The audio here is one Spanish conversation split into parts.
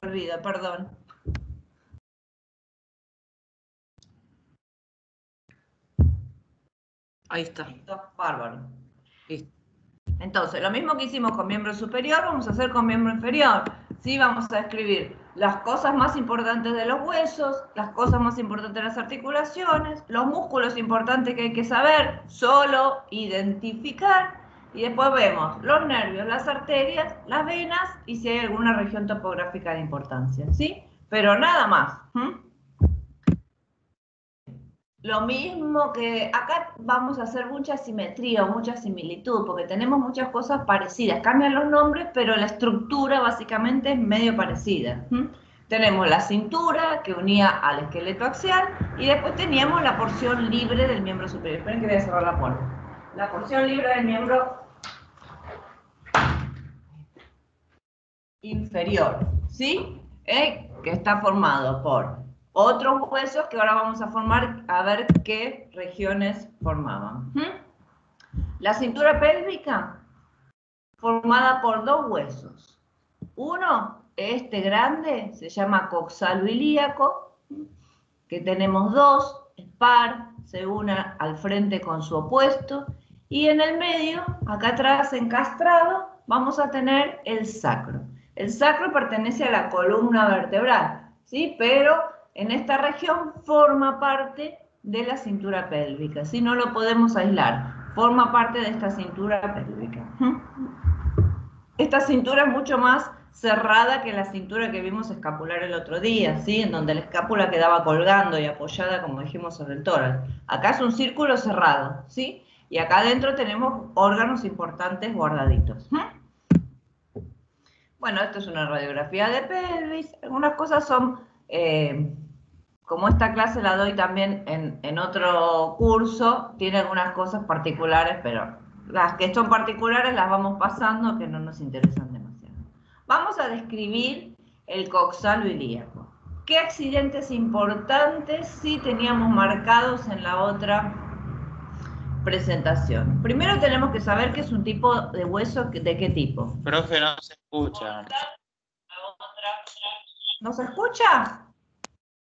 olvida, perdón. Ahí está. Listo, bárbaro. Listo. Entonces, lo mismo que hicimos con miembro superior, vamos a hacer con miembro inferior. ¿Sí? Vamos a escribir las cosas más importantes de los huesos, las cosas más importantes de las articulaciones, los músculos importantes que hay que saber, solo identificar, y después vemos los nervios, las arterias, las venas y si hay alguna región topográfica de importancia, ¿sí? Pero nada más. Lo mismo que acá vamos a hacer mucha simetría o mucha similitud, porque tenemos muchas cosas parecidas. Cambian los nombres, pero la estructura básicamente es medio parecida. Tenemos la cintura que unía al esqueleto axial y después teníamos la porción libre del miembro superior. Esperen que voy a cerrar la puerta. La porción libre del miembro inferior, ¿sí? Que está formado por otros huesos que ahora vamos a formar, a ver qué regiones formaban. La cintura pélvica, formada por dos huesos. Uno, este grande, se llama coxalo-ilíaco, que tenemos dos, es par, se une al frente con su opuesto, y en el medio, acá atrás encastrado, vamos a tener el sacro. El sacro pertenece a la columna vertebral, ¿sí? Pero en esta región forma parte de la cintura pélvica, ¿sí? No lo podemos aislar, forma parte de esta cintura pélvica. Esta cintura es mucho más cerrada que la cintura que vimos escapular el otro día, ¿sí? En donde la escápula quedaba colgando y apoyada, como dijimos, sobre el tórax. Acá es un círculo cerrado, ¿sí? Y acá adentro tenemos órganos importantes guardaditos. Bueno, esto es una radiografía de pelvis. Algunas cosas son, como esta clase la doy también en otro curso, tiene algunas cosas particulares, pero las que son particulares las vamos pasando, que no nos interesan demasiado. Vamos a describir el coxalo ilíaco. ¿Qué accidentes importantes sí teníamos marcados en la otra presentación? Primero tenemos que saber que es un tipo de hueso, ¿de qué tipo? Profe, no se escucha. ¿No se escucha?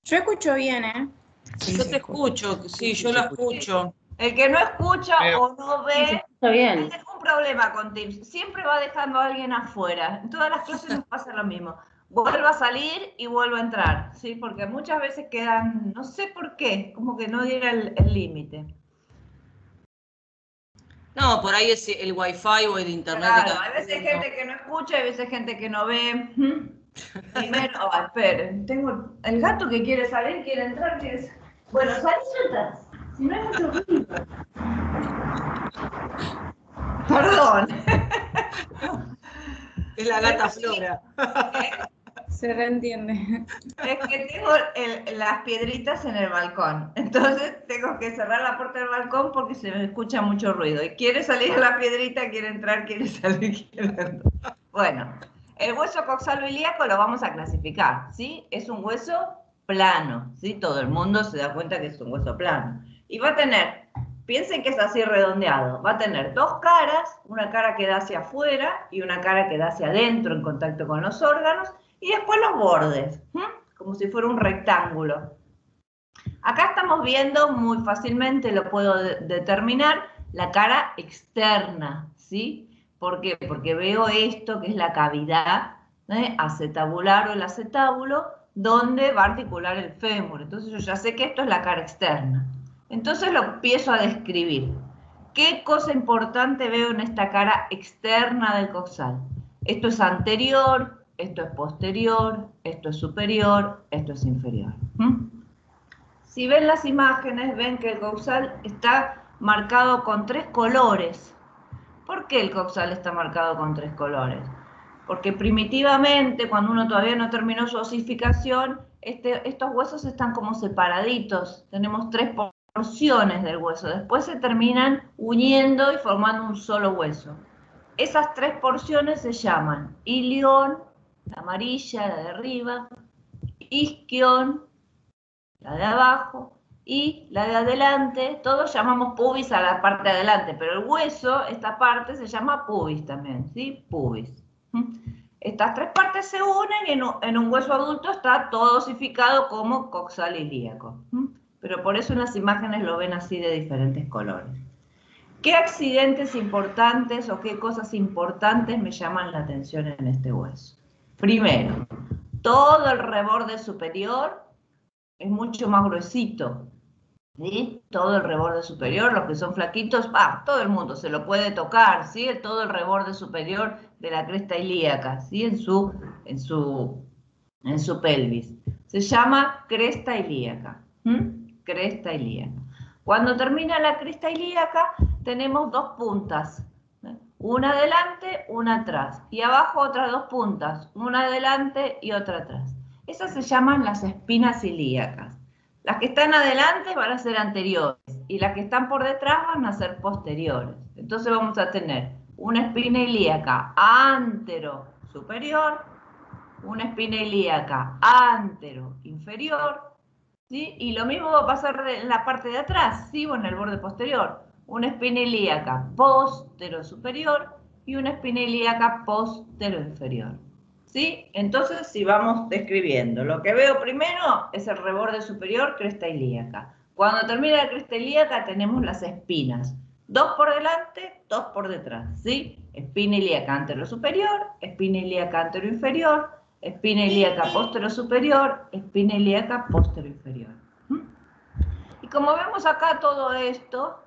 Yo escucho bien, ¿eh? Sí, yo te escucho, sí, yo lo escucho. El que no escucha o no ve, Está bien. tengo un problema con Teams. Siempre va dejando a alguien afuera. En todas las clases nos pasa lo mismo. Vuelva a salir y vuelva a entrar, ¿sí? Porque muchas veces quedan, no sé por qué, como que no diera el límite. No, por ahí es el wifi o el internet. Claro, hay veces gente que no escucha, hay veces gente que no ve. Primero, esperen, tengo el gato que quiere salir, quiere entrar, quiere salir. Bueno, salí sueltas, si no hay mucho ruido. Perdón. Es la gata Flora. Se reentiende. Es que tengo las piedritas en el balcón, entonces tengo que cerrar la puerta del balcón porque se me escucha mucho ruido. Y quiere salir a la piedrita, quiere entrar, quiere salir, quiere entrar. Bueno, el hueso coxalo-ilíaco lo vamos a clasificar, ¿sí? Es un hueso plano, ¿sí? Todo el mundo se da cuenta que es un hueso plano. Y va a tener, piensen que es así redondeado, va a tener dos caras, una cara que da hacia afuera y una cara que da hacia adentro en contacto con los órganos, y después los bordes, como si fuera un rectángulo. Acá estamos viendo muy fácilmente, lo puedo determinar, la cara externa, ¿sí? ¿Por qué? Porque veo esto que es la cavidad acetabular o el acetábulo, donde va a articular el fémur. Entonces yo ya sé que esto es la cara externa. Entonces lo empiezo a describir. ¿Qué cosa importante veo en esta cara externa del coxal? Esto es anterior, esto es posterior, esto es superior, esto es inferior. Si ven las imágenes, ven que el coxal está marcado con 3 colores. ¿Por qué el coxal está marcado con 3 colores? Porque primitivamente, cuando uno todavía no terminó su osificación, estos huesos están como separaditos. Tenemos 3 porciones del hueso. Después se terminan uniendo y formando un solo hueso. Esas 3 porciones se llaman ilión, la amarilla, la de arriba, isquión, la de abajo, y la de adelante, todos llamamos pubis a la parte de adelante, pero el hueso, esta parte se llama pubis también, ¿sí? Pubis. estas tres partes se unen y en un hueso adulto está todo osificado como coxal ilíaco. Pero por eso en las imágenes lo ven así de diferentes colores. ¿Qué accidentes importantes o qué cosas importantes me llaman la atención en este hueso? Primero, todo el reborde superior es mucho más gruesito. ¿Sí? Todo el reborde superior, los que son flaquitos, todo el mundo se lo puede tocar, ¿sí? Todo el reborde superior de la cresta ilíaca, ¿sí? en su pelvis. Se llama cresta ilíaca. Cresta ilíaca. Cuando termina la cresta ilíaca, tenemos dos puntas. Una adelante, una atrás. Y abajo otras dos puntas, una adelante y otra atrás. Esas se llaman las espinas ilíacas. Las que están adelante van a ser anteriores y las que están por detrás van a ser posteriores. Entonces vamos a tener una espina ilíaca antero-superior, una espina ilíaca antero-inferior, ¿sí? Y lo mismo va a pasar en la parte de atrás, ¿sí? O en el borde posterior. Una espina ilíaca postero-superior y una espina ilíaca postero-inferior. ¿Sí? Entonces, si vamos describiendo, lo que veo primero es el reborde superior, cresta ilíaca. Cuando termina la cresta ilíaca tenemos las espinas. Dos por delante, dos por detrás, ¿sí? Espina ilíaca antero-superior, espina ilíaca antero-inferior, espina ilíaca postero-superior, espina ilíaca postero-inferior. Y como vemos acá todo esto,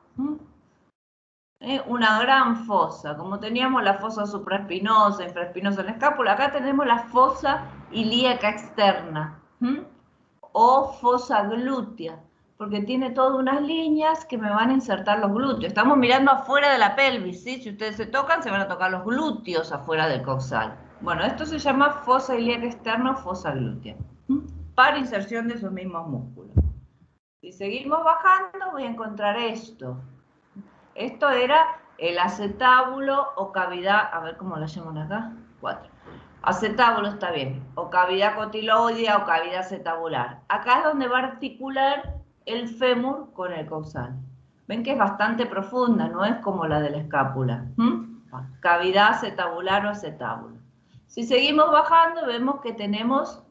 una gran fosa, como teníamos la fosa supraespinosa, infraespinosa en la escápula, acá tenemos la fosa ilíaca externa, o fosa glútea, porque tiene todas unas líneas que me van a insertar los glúteos. Estamos mirando afuera de la pelvis, ¿sí? Si ustedes se tocan, se van a tocar los glúteos afuera del coxal. Bueno, esto se llama fosa ilíaca externa o fosa glútea, para inserción de esos mismos músculos. Si seguimos bajando, voy a encontrar esto. Esto era el acetábulo o cavidad, a ver cómo la llaman acá, 4. Acetábulo está bien, o cavidad cotiloidea o cavidad acetabular. Acá es donde va a articular el fémur con el coxal. Ven que es bastante profunda, no es como la de la escápula. Cavidad acetabular o acetábulo. Si seguimos bajando, vemos que tenemos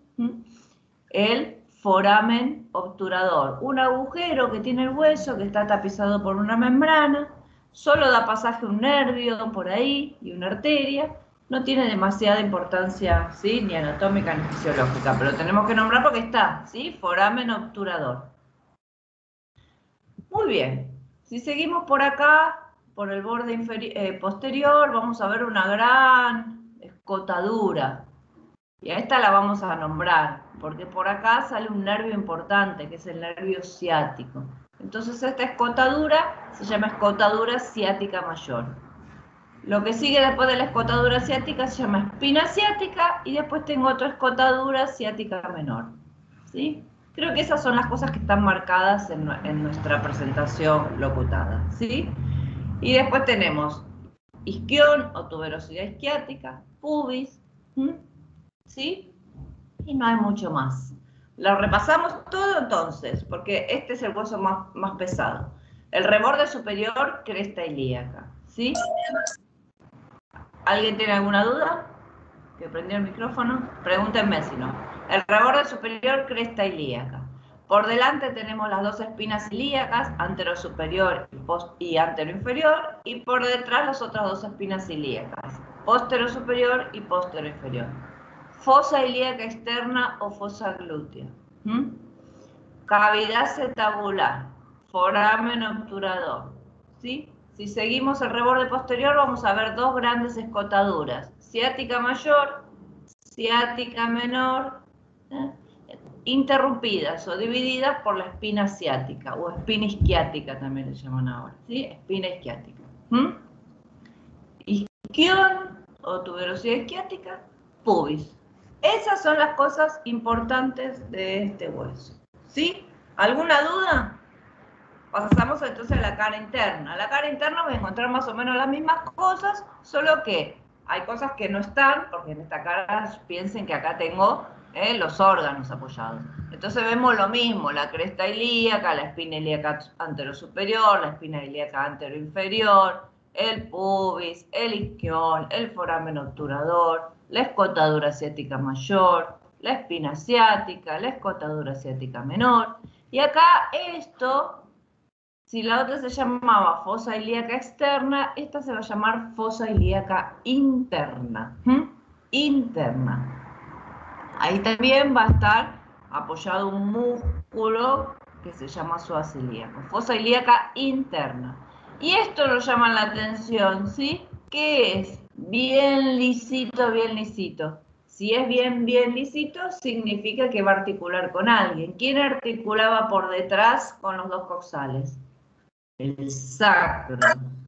el foramen obturador, un agujero que tiene el hueso, que está tapizado por una membrana, solo da pasaje un nervio por ahí y una arteria, no tiene demasiada importancia, ¿sí? Ni anatómica ni fisiológica, pero tenemos que nombrar porque está, ¿sí? Foramen obturador. Muy bien, si seguimos por acá, por el borde posterior, vamos a ver una gran escotadura. Y a esta la vamos a nombrar, porque por acá sale un nervio importante, que es el nervio ciático. Entonces esta escotadura se llama escotadura ciática mayor. Lo que sigue después de la escotadura ciática se llama espina ciática y después tengo otra escotadura ciática menor. ¿Sí? Creo que esas son las cosas que están marcadas en nuestra presentación locutada. ¿Sí? Y después tenemos isquión o tuberosidad isquiática, pubis, ¿sí? Y no hay mucho más. Lo repasamos todo entonces, porque este es el hueso más pesado. El reborde superior, cresta ilíaca, ¿sí? ¿Alguien tiene alguna duda? ¿Que prendió el micrófono? Pregúntenme si no. El reborde superior, cresta ilíaca. Por delante tenemos las dos espinas ilíacas, anterosuperior y anteroinferior, y por detrás las otras dos espinas ilíacas, posterosuperior y posteroinferior. Fosa ilíaca externa o fosa glútea. Cavidad acetabular, foramen obturador. ¿Sí? Si seguimos el reborde posterior vamos a ver dos grandes escotaduras, ciática mayor, ciática menor, interrumpidas o divididas por la espina ciática o espina isquiática también le llaman ahora, ¿sí? Espina isquiática. Isquión o tuberosidad isquiática, pubis. Esas son las cosas importantes de este hueso, ¿sí? ¿Alguna duda? Pasamos entonces a la cara interna. A la cara interna voy a encontrar más o menos las mismas cosas, solo que hay cosas que no están, porque en esta cara piensen que acá tengo los órganos apoyados. Entonces vemos lo mismo, la cresta ilíaca, la espina ilíaca anterosuperior, la espina ilíaca anteroinferior, el pubis, el isquión, el foramen obturador, la escotadura ciática mayor, la espina ciática, la escotadura ciática menor. Y acá esto, si la otra se llamaba fosa ilíaca externa, esta se va a llamar fosa ilíaca interna. Interna. Ahí también va a estar apoyado un músculo que se llama psoas ilíaco. Fosa ilíaca interna. Y esto lo llama la atención, ¿sí? ¿Qué es? Bien lisito, bien lisito. Si es bien lisito, significa que va a articular con alguien. ¿Quién articulaba por detrás con los dos coxales? El sacro,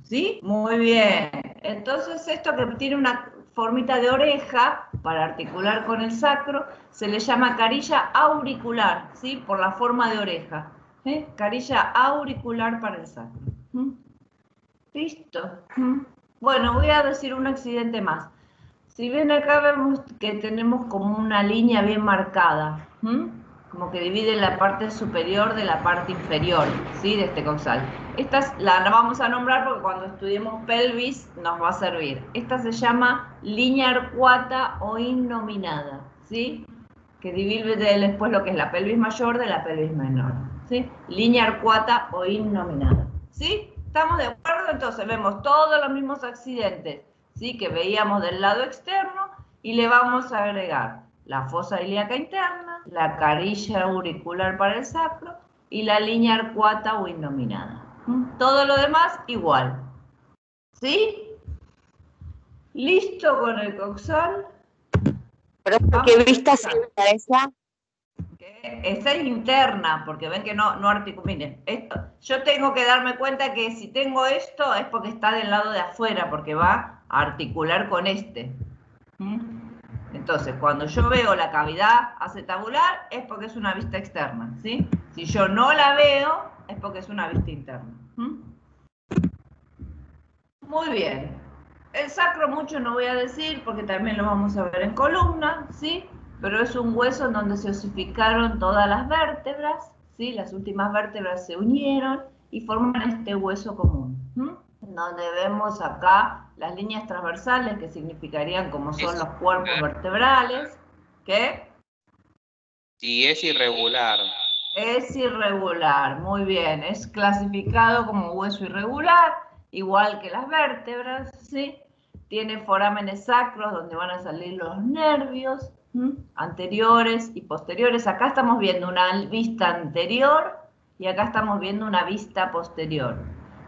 ¿sí? Muy bien. Entonces esto que tiene una formita de oreja para articular con el sacro se le llama carilla auricular, ¿sí? Por la forma de oreja. Carilla auricular para el sacro. ¿Listo? Bueno, voy a decir un accidente más. Si bien acá vemos que tenemos como una línea bien marcada, como que divide la parte superior de la parte inferior, ¿sí? De este coxal. Esta la vamos a nombrar porque cuando estudiemos pelvis nos va a servir. Esta se llama línea arcuata o innominada, ¿sí? Que divide después lo que es la pelvis mayor de la pelvis menor, ¿sí? Línea arcuata o innominada, ¿sí? ¿Estamos de acuerdo? Entonces vemos todos los mismos accidentes, ¿sí? Que veíamos del lado externo y le vamos a agregar la fosa ilíaca interna, la carilla auricular para el sacro y la línea arcuata o innominada. Todo lo demás igual. ¿Sí? ¿Listo con el coxal? ¿Pero qué vista sería esa? Esa es interna, porque ven que no articula. Miren, yo tengo que darme cuenta que si tengo esto es porque está del lado de afuera, porque va a articular con este. Entonces, cuando yo veo la cavidad acetabular es porque es una vista externa, ¿sí? Si yo no la veo es porque es una vista interna. Muy bien. El sacro mucho no voy a decir porque también lo vamos a ver en columna, ¿sí? Pero es un hueso en donde se osificaron todas las vértebras, ¿sí? Las últimas vértebras se unieron y forman este hueso común, donde vemos acá las líneas transversales que significarían como son los cuerpos vertebrales. ¿Qué? Sí, es irregular. Es irregular, muy bien. Es clasificado como hueso irregular, igual que las vértebras, ¿sí? Tiene forámenes sacros donde van a salir los nervios anteriores y posteriores. Acá estamos viendo una vista anterior y acá estamos viendo una vista posterior.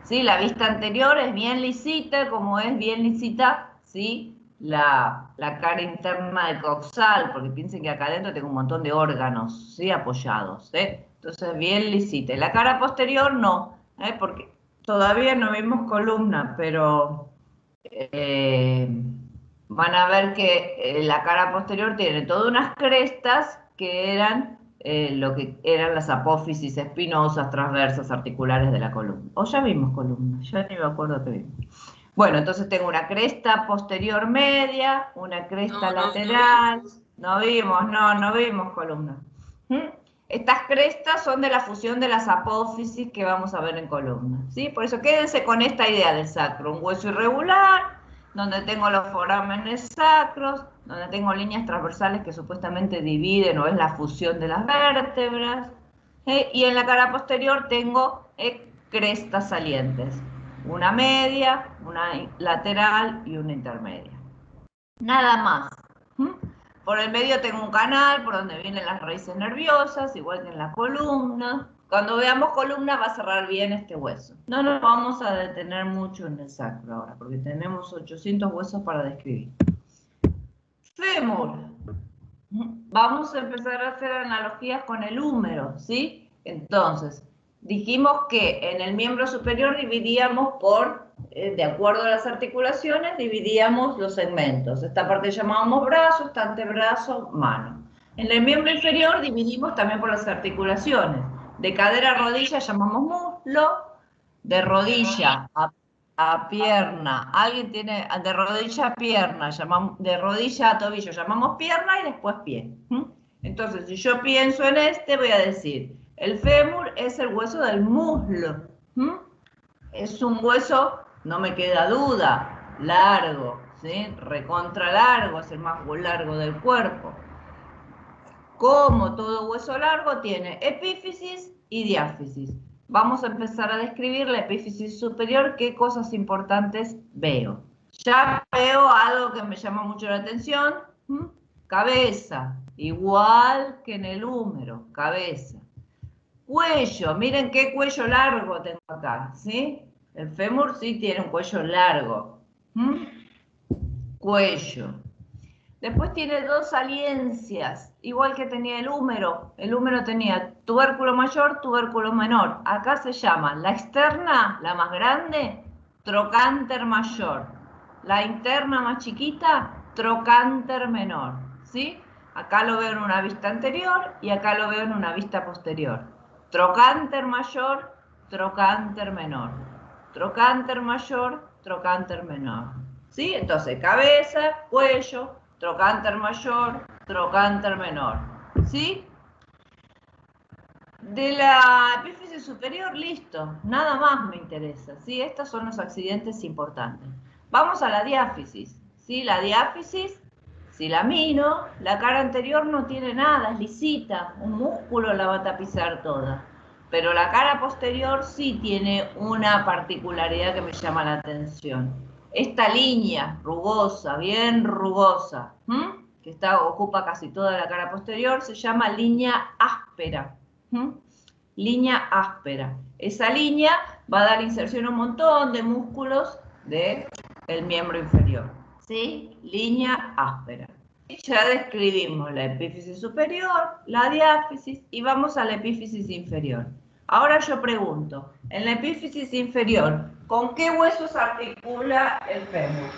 ¿Sí? La vista anterior es bien lisita, como es bien lisita, ¿sí? La cara interna del coxal, porque piensen que acá adentro tengo un montón de órganos, ¿sí? Apoyados, entonces bien lisita. Y la cara posterior no, porque todavía no vimos columna, pero van a ver que la cara posterior tiene todas unas crestas que eran lo que eran las apófisis espinosas, transversas, articulares de la columna. O ya vimos columna, ya ni me acuerdo que vimos. Bueno, entonces tengo una cresta posterior media, una cresta lateral. No vimos columna. Estas crestas son de la fusión de las apófisis que vamos a ver en columna, ¿sí? Por eso quédense con esta idea del sacro, un hueso irregular, donde tengo los forámenes sacros, donde tengo líneas transversales que supuestamente dividen o es la fusión de las vértebras, y en la cara posterior tengo crestas salientes, una media, una lateral y una intermedia. Nada más. Por el medio tengo un canal por donde vienen las raíces nerviosas, igual que en la columna. Cuando veamos columna va a cerrar bien este hueso. No nos vamos a detener mucho en el sacro ahora, porque tenemos 800 huesos para describir. Fémur. Vamos a empezar a hacer analogías con el húmero, ¿sí? Entonces, dijimos que en el miembro superior dividíamos de acuerdo a las articulaciones, dividíamos los segmentos. Esta parte llamábamos brazo, esta antebrazo, mano. En el miembro inferior dividimos también por las articulaciones. De cadera a rodilla llamamos muslo, de rodilla a pierna. Alguien tiene de rodilla a pierna, de rodilla a tobillo llamamos pierna y después pie. Entonces, si yo pienso en voy a decir, el fémur es el hueso del muslo. Es un hueso, no me queda duda, largo, ¿sí? Recontra largo, es el más largo del cuerpo. Como todo hueso largo tiene epífisis y diáfisis. Vamos a empezar a describir la epífisis superior, qué cosas importantes veo. Ya veo algo que me llama mucho la atención. Cabeza, igual que en el húmero, cabeza. Cuello, miren qué cuello largo tengo acá, ¿sí? El fémur sí tiene un cuello largo. Cuello. Después tiene dos saliencias, igual que tenía el húmero. El húmero tenía tubérculo mayor, tubérculo menor. Acá se llama la externa, la más grande, trocánter mayor. La interna más chiquita, trocánter menor. ¿Sí? Acá lo veo en una vista anterior y acá lo veo en una vista posterior. Trocánter mayor, trocánter menor. Trocánter mayor, trocánter menor. ¿Sí? Entonces, cabeza, cuello, trocánter mayor, trocánter menor. ¿Sí? De la epífisis superior, listo. Nada más me interesa. ¿Sí? Estos son los accidentes importantes. Vamos a la diáfisis. ¿Sí? La diáfisis, si la miro, la cara anterior no tiene nada, es lisita. Un músculo la va a tapizar toda. Pero la cara posterior sí tiene una particularidad que me llama la atención. Esta línea rugosa, bien rugosa, que ocupa casi toda la cara posterior, se llama línea áspera. Línea áspera. Esa línea va a dar inserción a un montón de músculos del miembro inferior. ¿Sí? Línea áspera. Ya describimos la epífisis superior, la diáfisis y vamos a la epífisis inferior. Ahora yo pregunto, en la epífisis inferior, ¿con qué huesos articula el fémur?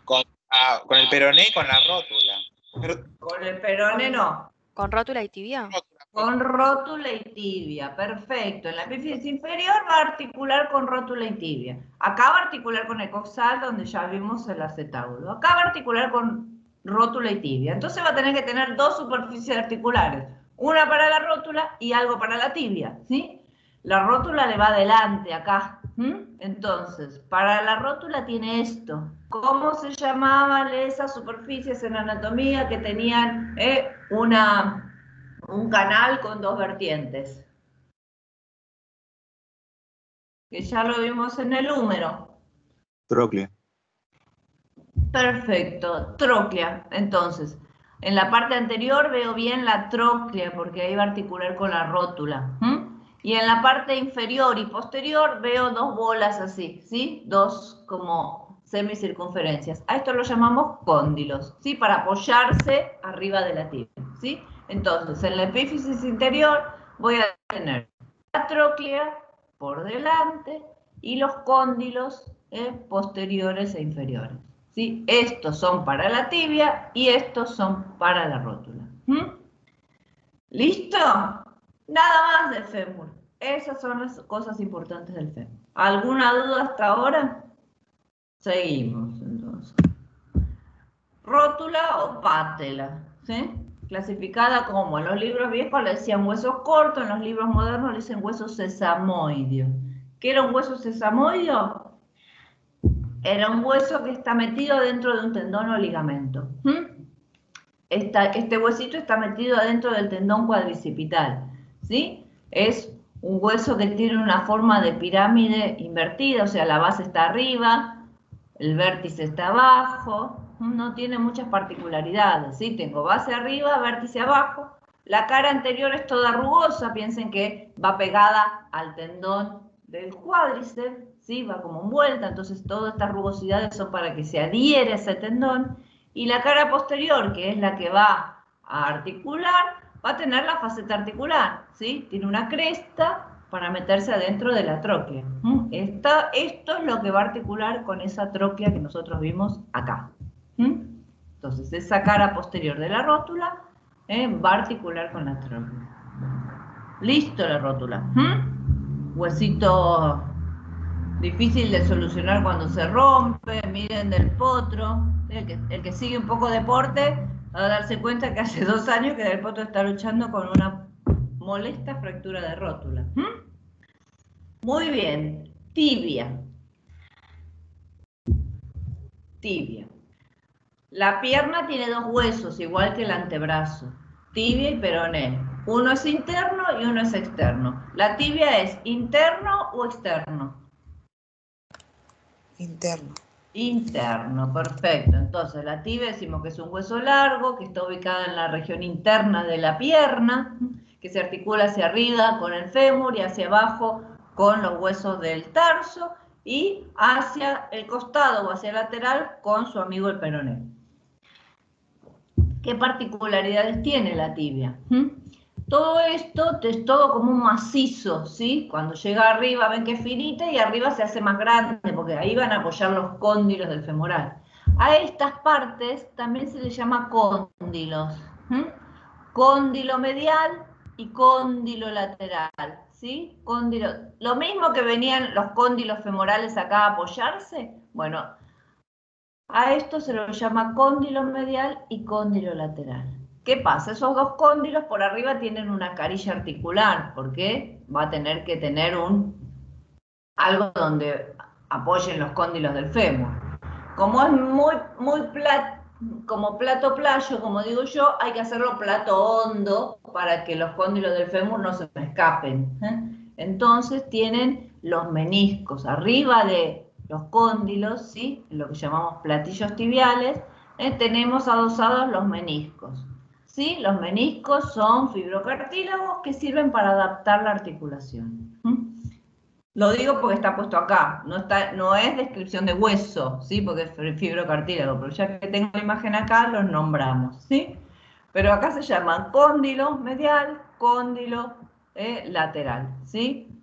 Con el peroné y con la rótula. Con el peroné no. ¿Con rótula y tibia? Con rótula y tibia, perfecto. En la epífisis inferior va a articular con rótula y tibia. Acá va a articular con el coxal, donde ya vimos el acetábulo. Acá va a articular con rótula y tibia. Entonces va a tener que tener dos superficies articulares. Una para la rótula y algo para la tibia, ¿sí? La rótula le va adelante acá. Entonces, para la rótula tiene esto. ¿Cómo se llamaban esas superficies en anatomía que tenían un canal con dos vertientes? Que ya lo vimos en el húmero. Tróclea. Perfecto, tróclea. Entonces, en la parte anterior veo bien la tróclea porque ahí va a articular con la rótula. Y en la parte inferior y posterior veo dos bolas así, ¿sí? Dos como semicircunferencias. A esto lo llamamos cóndilos, ¿sí? Para apoyarse arriba de la tibia, ¿sí? Entonces, en la epífisis interior voy a tener la tróclea por delante y los cóndilos posteriores e inferiores, ¿sí? Estos son para la tibia y estos son para la rótula. ¿Listo? Nada más del fémur. Esas son las cosas importantes del fémur. ¿Alguna duda hasta ahora? Seguimos, entonces. Rótula o pátela, ¿sí? Clasificada como, en los libros viejos le decían huesos cortos, en los libros modernos le dicen hueso sesamoideo. ¿Qué era un hueso sesamoideo? Era un hueso que está metido dentro de un tendón o ligamento. Este huesito está metido adentro del tendón cuadricipital, ¿sí? Es un hueso que tiene una forma de pirámide invertida, o sea, la base está arriba, el vértice está abajo, no tiene muchas particularidades, ¿sí? Tengo base arriba, vértice abajo, la cara anterior es toda rugosa, piensen que va pegada al tendón del cuádriceps, ¿sí? Va como envuelta, entonces todas estas rugosidades son para que se adhiere a ese tendón, y la cara posterior, que es la que va a articular, va a tener la faceta articular, ¿sí? Tiene una cresta para meterse adentro de la tróclea. Esto es lo que va a articular con esa tróclea que nosotros vimos acá. Entonces, esa cara posterior de la rótula va a articular con la tróclea. Listo la rótula. Huesito difícil de solucionar cuando se rompe, miren del potro. El que sigue un poco deporte va a darse cuenta que hace 2 años que del potro está luchando con una molesta fractura de rótula. Muy bien, tibia. tibia. La pierna tiene dos huesos, igual que el antebrazo, tibia y peroné. Uno es interno y uno es externo. ¿La tibia es interno o externo? Interno. Interno, perfecto. Entonces, la tibia decimos que es un hueso largo, que está ubicada en la región interna de la pierna, que se articula hacia arriba con el fémur y hacia abajo con los huesos del tarso y hacia el costado o hacia el lateral con su amigo el peroné. ¿Qué particularidades tiene la tibia? Todo esto es todo como un macizo, ¿sí? Cuando llega arriba ven que es finita y arriba se hace más grande, porque ahí van a apoyar los cóndilos del femoral. A estas partes también se les llama cóndilos. Cóndilo medial y cóndilo lateral, ¿sí? Cóndilo, lo mismo que venían los cóndilos femorales acá a apoyarse, bueno, a esto se lo llama cóndilo medial y cóndilo lateral. ¿Qué pasa? Esos dos cóndilos por arriba tienen una carilla articular, porque va a tener que tener algo donde apoyen los cóndilos del fémur. Como es muy como plato playo, como digo yo, hay que hacerlo plato hondo para que los cóndilos del fémur no se me escapen. Entonces tienen los meniscos arriba de los cóndilos, ¿sí? Lo que llamamos platillos tibiales, tenemos adosados los meniscos. ¿Sí? Los meniscos son fibrocartílagos que sirven para adaptar la articulación. Lo digo porque está puesto acá, no es descripción de hueso, ¿sí? Porque es fibrocartílago, pero ya que tengo la imagen acá, los nombramos, ¿sí? Pero acá se llaman cóndilo medial, cóndilo lateral, ¿sí?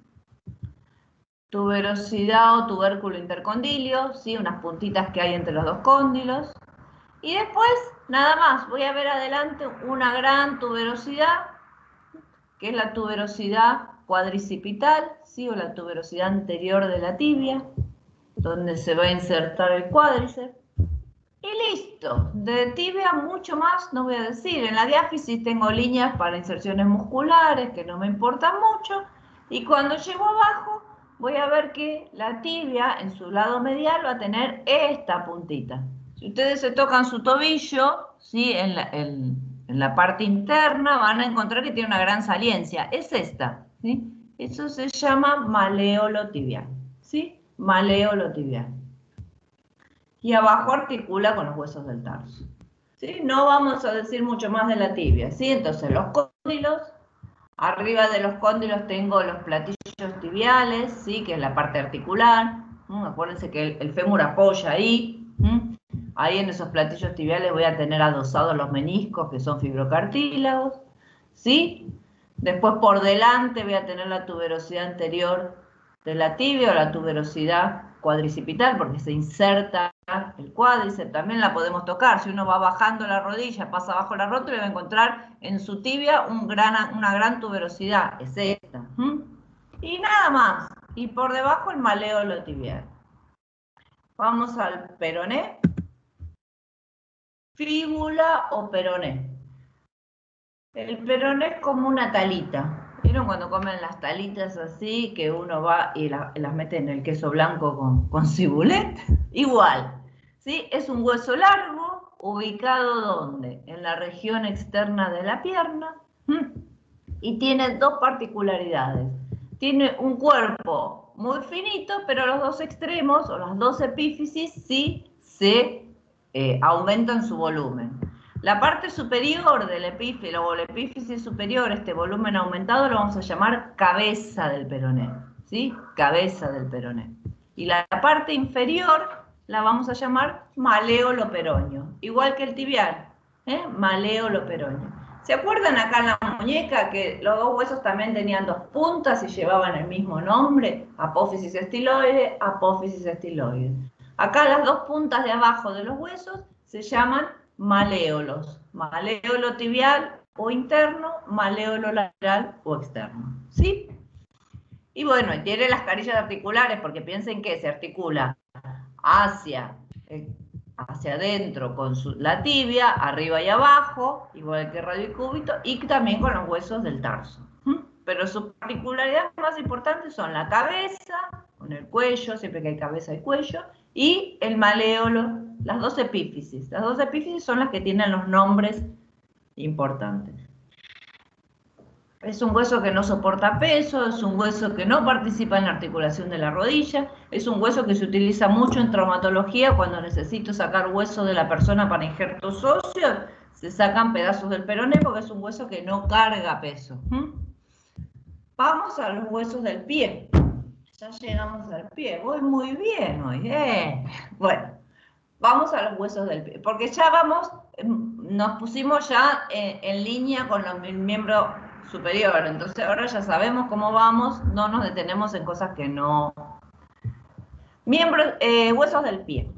Tuberosidad o tubérculo intercondilio, ¿sí? Unas puntitas que hay entre los dos cóndilos. Y después, nada más, voy a ver adelante una gran tuberosidad, que es la tuberosidad cuadricipital, ¿sí? O la tuberosidad anterior de la tibia, donde se va a insertar el cuádriceps. Y listo, de tibia mucho más no voy a decir. En la diáfisis tengo líneas para inserciones musculares, que no me importan mucho, y cuando llego abajo voy a ver que la tibia en su lado medial va a tener esta puntita. Si ustedes se tocan su tobillo, ¿sí? en la parte interna van a encontrar que tiene una gran saliencia. Es esta, ¿sí? Eso se llama maleolo tibial, ¿sí? Maleolo tibial. Y abajo articula con los huesos del tarso, ¿sí? No vamos a decir mucho más de la tibia, ¿sí? Entonces los cóndilos, arriba de los cóndilos tengo los platillos tibiales, ¿sí? Que es la parte articular. Acuérdense que el fémur apoya ahí. Ahí en esos platillos tibiales voy a tener adosados los meniscos, que son fibrocartílagos, ¿sí? Después por delante voy a tener la tuberosidad anterior de la tibia o la tuberosidad cuadricipital, porque se inserta el cuádriceps, también la podemos tocar. Si uno va bajando la rodilla, pasa abajo la rótula, va a encontrar en su tibia una gran tuberosidad, es esta. Y nada más, y por debajo el maleolo tibial. Vamos al peroné. Fíbula o peroné. El peroné es como una talita. ¿Vieron cuando comen las talitas así, que uno va y las mete en el queso blanco con cibulet? Igual, ¿sí? Es un hueso largo, ubicado ¿dónde? En la región externa de la pierna. Y tiene dos particularidades. Tiene un cuerpo muy finito, pero los dos extremos, o las dos epífisis, sí se aumentan su volumen. La parte superior del epífilo o la epífisis superior, este volumen aumentado, lo vamos a llamar cabeza del peroné, ¿sí? Cabeza del peroné. Y la parte inferior la vamos a llamar maleolo peroneo, igual que el tibial, maleolo peroneo. ¿Se acuerdan acá en la muñeca que los dos huesos también tenían dos puntas y llevaban el mismo nombre? Apófisis estiloide, apófisis estiloide. Acá las dos puntas de abajo de los huesos se llaman maleolos. Maleolo tibial o interno, maleolo lateral o externo. ¿Sí? Y bueno, tiene las carillas articulares, porque piensen que se articula hacia adentro con la tibia, arriba y abajo, igual que radio y cúbito, y también con los huesos del tarso. Pero sus particularidades más importantes son la cabeza, con el cuello, siempre que hay cabeza y cuello, y el maleolo las dos epífisis. Las dos epífisis son las que tienen los nombres importantes. Es un hueso que no soporta peso, es un hueso que no participa en la articulación de la rodilla, es un hueso que se utiliza mucho en traumatología cuando necesito sacar hueso de la persona para injertos óseos, se sacan pedazos del peroné porque es un hueso que no carga peso. Vamos a los huesos del pie. Ya llegamos al pie, voy muy bien hoy. Bueno, vamos a los huesos del pie, porque ya vamos, nos pusimos ya en línea con los miembros superior, entonces ahora ya sabemos cómo vamos, no nos detenemos en cosas que no. Huesos del pie.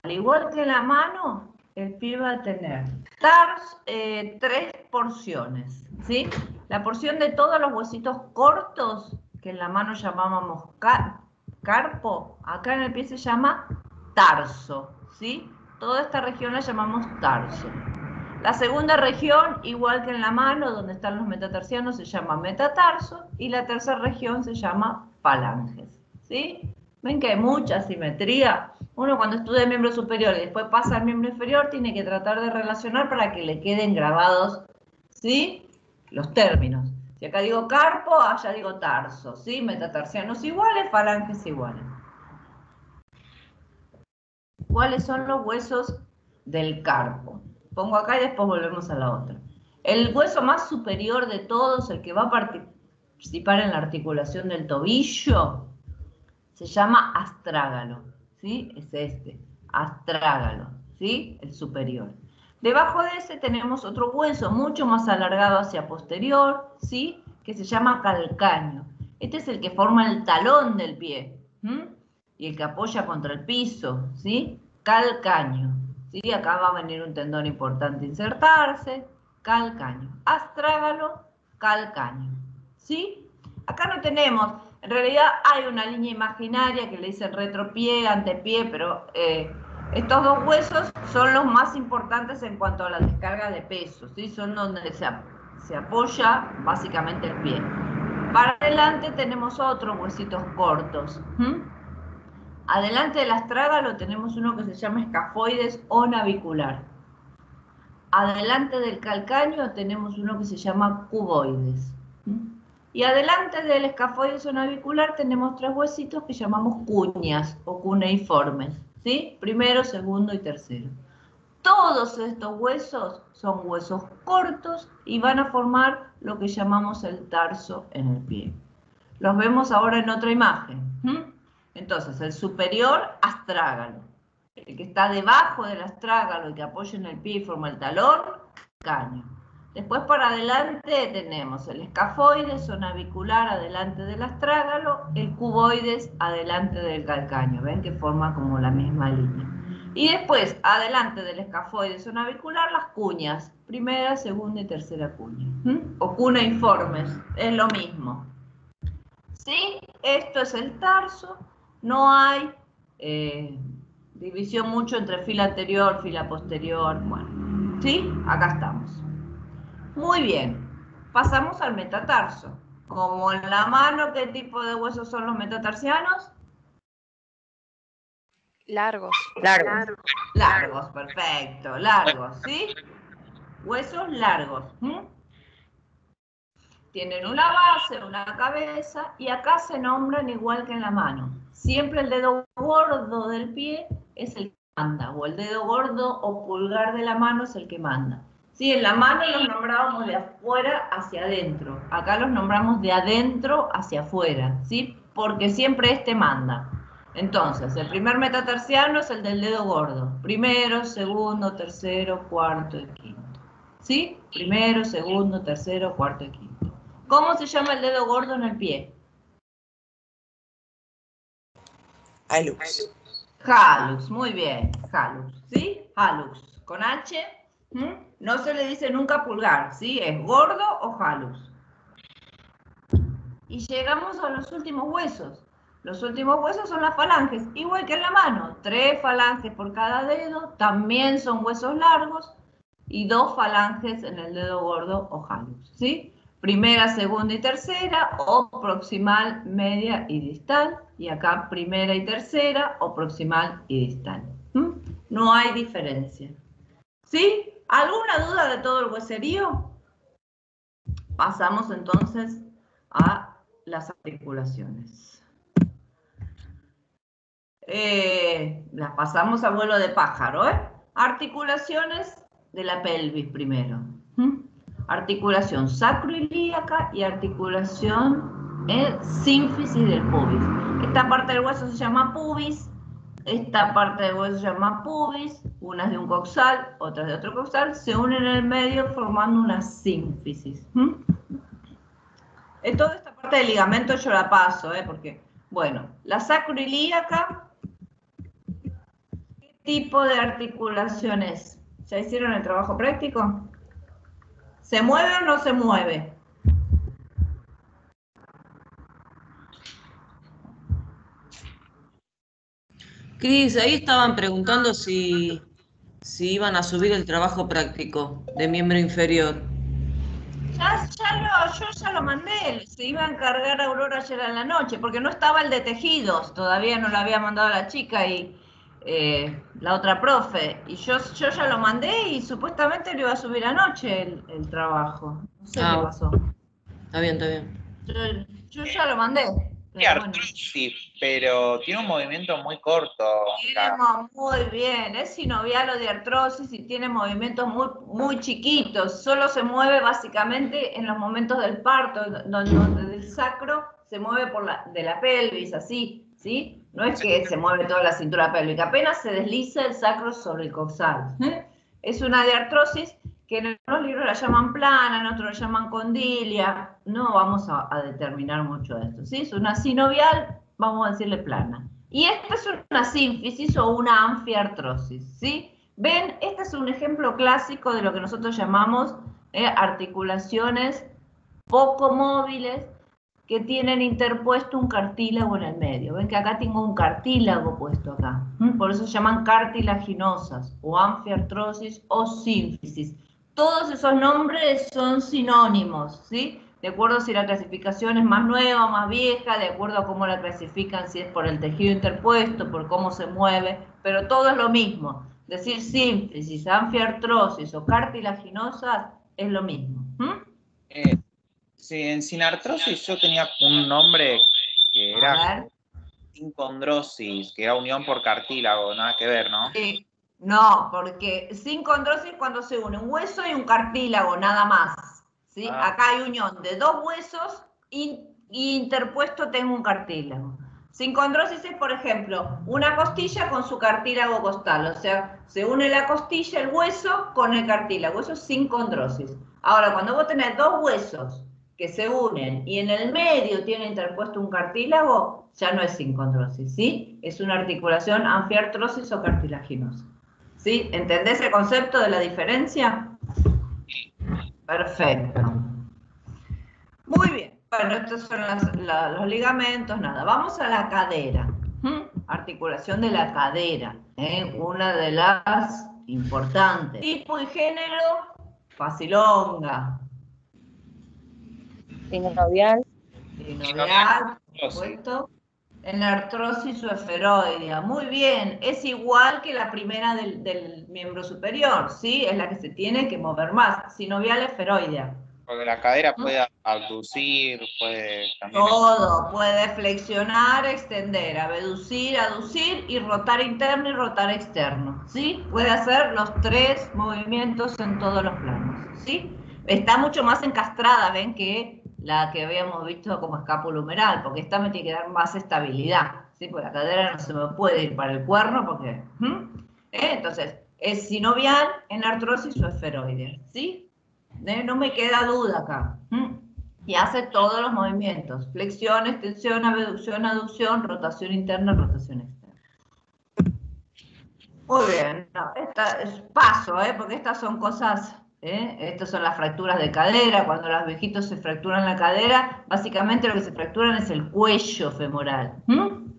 Al igual que la mano, el pie va a tener tres porciones, ¿sí? La porción de todos los huesitos cortos, que en la mano llamábamos carpo, acá en el pie se llama tarso, ¿sí? Toda esta región la llamamos tarso. La segunda región, igual que en la mano, donde están los metatarsianos, se llama metatarso, y la tercera región se llama falanges, ¿sí? ¿Ven que hay mucha simetría? Uno cuando estudia miembro superior y después pasa al miembro inferior, tiene que tratar de relacionar para que le queden grabados, ¿sí? Los términos. Si acá digo carpo, allá digo tarso, ¿sí? Metatarsianos iguales, falanges iguales. ¿Cuáles son los huesos del carpo? Pongo acá y después volvemos a la otra. El hueso más superior de todos, el que va a participar en la articulación del tobillo, se llama astrágalo, ¿sí? Es este, astrágalo, ¿sí? El superior. Debajo de ese tenemos otro hueso mucho más alargado hacia posterior, ¿sí? Que se llama calcáneo. Este es el que forma el talón del pie, y el que apoya contra el piso, ¿sí? Calcáneo. ¿Sí? Acá va a venir un tendón importante a insertarse, calcáneo. Astrágalo, calcáneo. ¿Sí? Acá no tenemos, en realidad hay una línea imaginaria que le dicen retropié, antepié, pero estos dos huesos son los más importantes en cuanto a la descarga de peso, ¿sí? Son donde se apoya básicamente el pie. Para adelante tenemos otros huesitos cortos. Adelante del astrágalo tenemos uno que se llama escafoides o navicular. Adelante del calcáneo tenemos uno que se llama cuboides. Y adelante del escafoides o navicular tenemos tres huesitos que llamamos cuñas o cuneiformes, ¿sí? Primero, segundo y tercero. Todos estos huesos son huesos cortos y van a formar lo que llamamos el tarso en el pie. Los vemos ahora en otra imagen. Entonces, el superior, astrágalo. El que está debajo del astrágalo y que apoya en el pie y forma el talón, calcáneo. Después para adelante tenemos el escafoides o navicular adelante del astrágalo, el cuboides adelante del calcáneo. Ven que forma como la misma línea. Y después, adelante del escafoides o navicular, las cuñas. Primera, segunda y tercera cuña. O cuneiformes, es lo mismo. ¿Sí? Esto es el tarso. No hay división mucho entre fila anterior, fila posterior. Bueno, ¿sí? Acá estamos. Muy bien. Pasamos al metatarso. Como en la mano, ¿qué tipo de huesos son los metatarsianos? Largos. Largos, perfecto. Largos, ¿sí? Huesos largos. Tienen una base, una cabeza, y acá se nombran igual que en la mano. Siempre el dedo gordo del pie es el que manda, o el dedo gordo o pulgar de la mano es el que manda. Sí, en la mano los nombrábamos de afuera hacia adentro. Acá los nombramos de adentro hacia afuera, ¿sí? Porque siempre este manda. Entonces, el primer metatarsiano es el del dedo gordo. Primero, segundo, tercero, cuarto y quinto. ¿Sí? Primero, segundo, tercero, cuarto y quinto. ¿Cómo se llama el dedo gordo en el pie? Hallux. Hallux, muy bien, hallux, ¿sí? Hallux, con H, no se le dice nunca pulgar, ¿sí? Es gordo o hallux. Y llegamos a los últimos huesos. Los últimos huesos son las falanges, igual que en la mano. 3 falanges por cada dedo, también son huesos largos, y 2 falanges en el dedo gordo o hallux, ¿sí? Primera, segunda y tercera, o proximal, media y distal. Y acá primera y tercera, o proximal y distal. No hay diferencia. ¿Sí? ¿Alguna duda de todo el hueserío? Pasamos entonces a las articulaciones. Las pasamos a vuelo de pájaro, ¿eh? Articulaciones de la pelvis primero. Articulación sacroilíaca y articulación sínfisis del pubis. Esta parte del hueso se llama pubis, esta parte del hueso se llama pubis, una es de un coxal, otra es de otro coxal, se unen en el medio formando una sínfisis. Toda esta parte del ligamento yo la paso, porque, bueno, la sacroilíaca, ¿qué tipo de articulación es? ¿Ya hicieron el trabajo práctico? ¿Se mueve o no se mueve? Cris, ahí estaban preguntando si iban a subir el trabajo práctico de miembro inferior. Yo ya lo mandé, se iba a encargar Aurora ayer en la noche, porque no estaba el de tejidos, todavía no lo había mandado la chica y la otra profe, y yo ya lo mandé y supuestamente lo iba a subir anoche el trabajo. No sé qué pasó. Está bien, está bien. Yo ya lo mandé. Tiene artrosis, pero tiene un movimiento muy corto. Muy bien, es sinovial o de artrosis y tiene movimientos muy chiquitos, solo se mueve básicamente en los momentos del parto, donde el sacro se mueve de la pelvis, así, ¿sí? No es que se mueve toda la cintura pélvica, apenas se desliza el sacro sobre el coxal. Es una diartrosis que en algunos libros la llaman plana, en otros la llaman condilia, no vamos a determinar mucho de esto, ¿sí? Es una sinovial, vamos a decirle plana. Y esta es una sínfisis o una anfiartrosis, ¿sí? Ven, este es un ejemplo clásico de lo que nosotros llamamos articulaciones poco móviles que tienen interpuesto un cartílago en el medio. Ven que acá tengo un cartílago puesto acá. Por eso se llaman cartilaginosas, o anfiartrosis, o sínfisis. Todos esos nombres son sinónimos, ¿sí? De acuerdo si la clasificación es más nueva o más vieja, de acuerdo a cómo la clasifican, si es por el tejido interpuesto, por cómo se mueve, pero todo es lo mismo. Decir sínfisis, anfiartrosis o cartilaginosas es lo mismo. Sí, en sinartrosis yo tenía un nombre que era sincondrosis, que era unión por cartílago, nada que ver, ¿no? Sí. No, porque sincondrosis es cuando se une un hueso y un cartílago, nada más. ¿Sí? Acá hay unión de dos huesos y interpuesto tengo un cartílago. Sincondrosis es, por ejemplo, una costilla con su cartílago costal, o sea, se une la costilla, el hueso, con el cartílago, eso es sincondrosis. Ahora, cuando vos tenés dos huesos que se unen y en el medio tiene interpuesto un cartílago, ya no es sincondrosis, ¿sí? Es una articulación anfiartrosis o cartilaginosa. ¿Sí? ¿Entendés el concepto de la diferencia? Perfecto. Muy bien. Bueno, estos son los ligamentos, nada. Vamos a la cadera. Articulación de la cadera. Una de las importantes. Tipo y género, facilonga. Sinovial. Sinovial, por supuesto. En la artrosis o esferoidea. Muy bien, es igual que la primera del miembro superior, ¿sí? Es la que se tiene que mover más. Sinovial esferoidea. Porque la cadera puede abducir, puede también... Todo, puede flexionar, extender, abducir, aducir y rotar interno y rotar externo, ¿sí? Puede hacer los tres movimientos en todos los planos, ¿sí? Está mucho más encastrada, ven, que la que habíamos visto como escápula humeral, porque esta me tiene que dar más estabilidad, ¿sí? Porque la cadera no se me puede ir para el cuerno, porque... Entonces, es sinovial en artrosis o esferoidea, ¿sí? No me queda duda acá. Y hace todos los movimientos. Flexión, extensión, abducción, aducción, rotación interna, rotación externa. Muy bien. No, esta es paso, porque estas son cosas... Estas son las fracturas de cadera. Cuando los viejitos se fracturan la cadera, básicamente lo que se fracturan es el cuello femoral.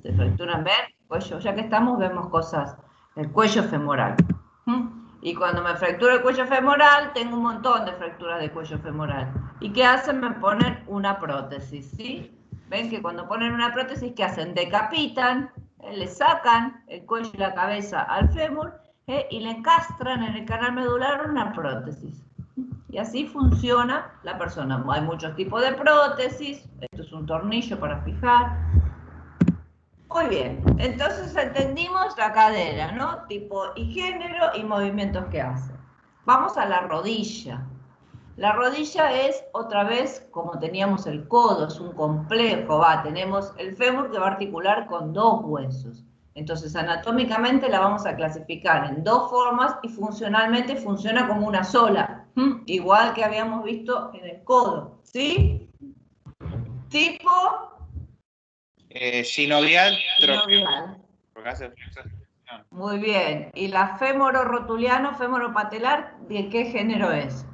Se fracturan, ¿ven? Cuello. Ya que estamos, vemos cosas. El cuello femoral. Y cuando me fractura el cuello femoral, tengo un montón de fracturas de cuello femoral. ¿Y qué hacen? Me ponen una prótesis, ¿sí? ¿Ven que cuando ponen una prótesis, qué hacen? Decapitan, le sacan el cuello y la cabeza al fémur y le encastran en el canal medular una prótesis. Y así funciona la persona. Hay muchos tipos de prótesis. Esto es un tornillo para fijar. Muy bien, entonces entendimos la cadera, ¿no? Tipo y género y movimientos que hace. Vamos a la rodilla. La rodilla es, otra vez, como teníamos el codo, es un complejo, tenemos el fémur que va a articular con dos huesos. Entonces, anatómicamente la vamos a clasificar en dos formas y funcionalmente funciona como una sola, igual que habíamos visto en el codo, ¿sí? Tipo... sinovial, sinovial. porque hace flexión. Muy bien. ¿Y la fémoro-rotuliano, fémoro-patelar, de qué género es?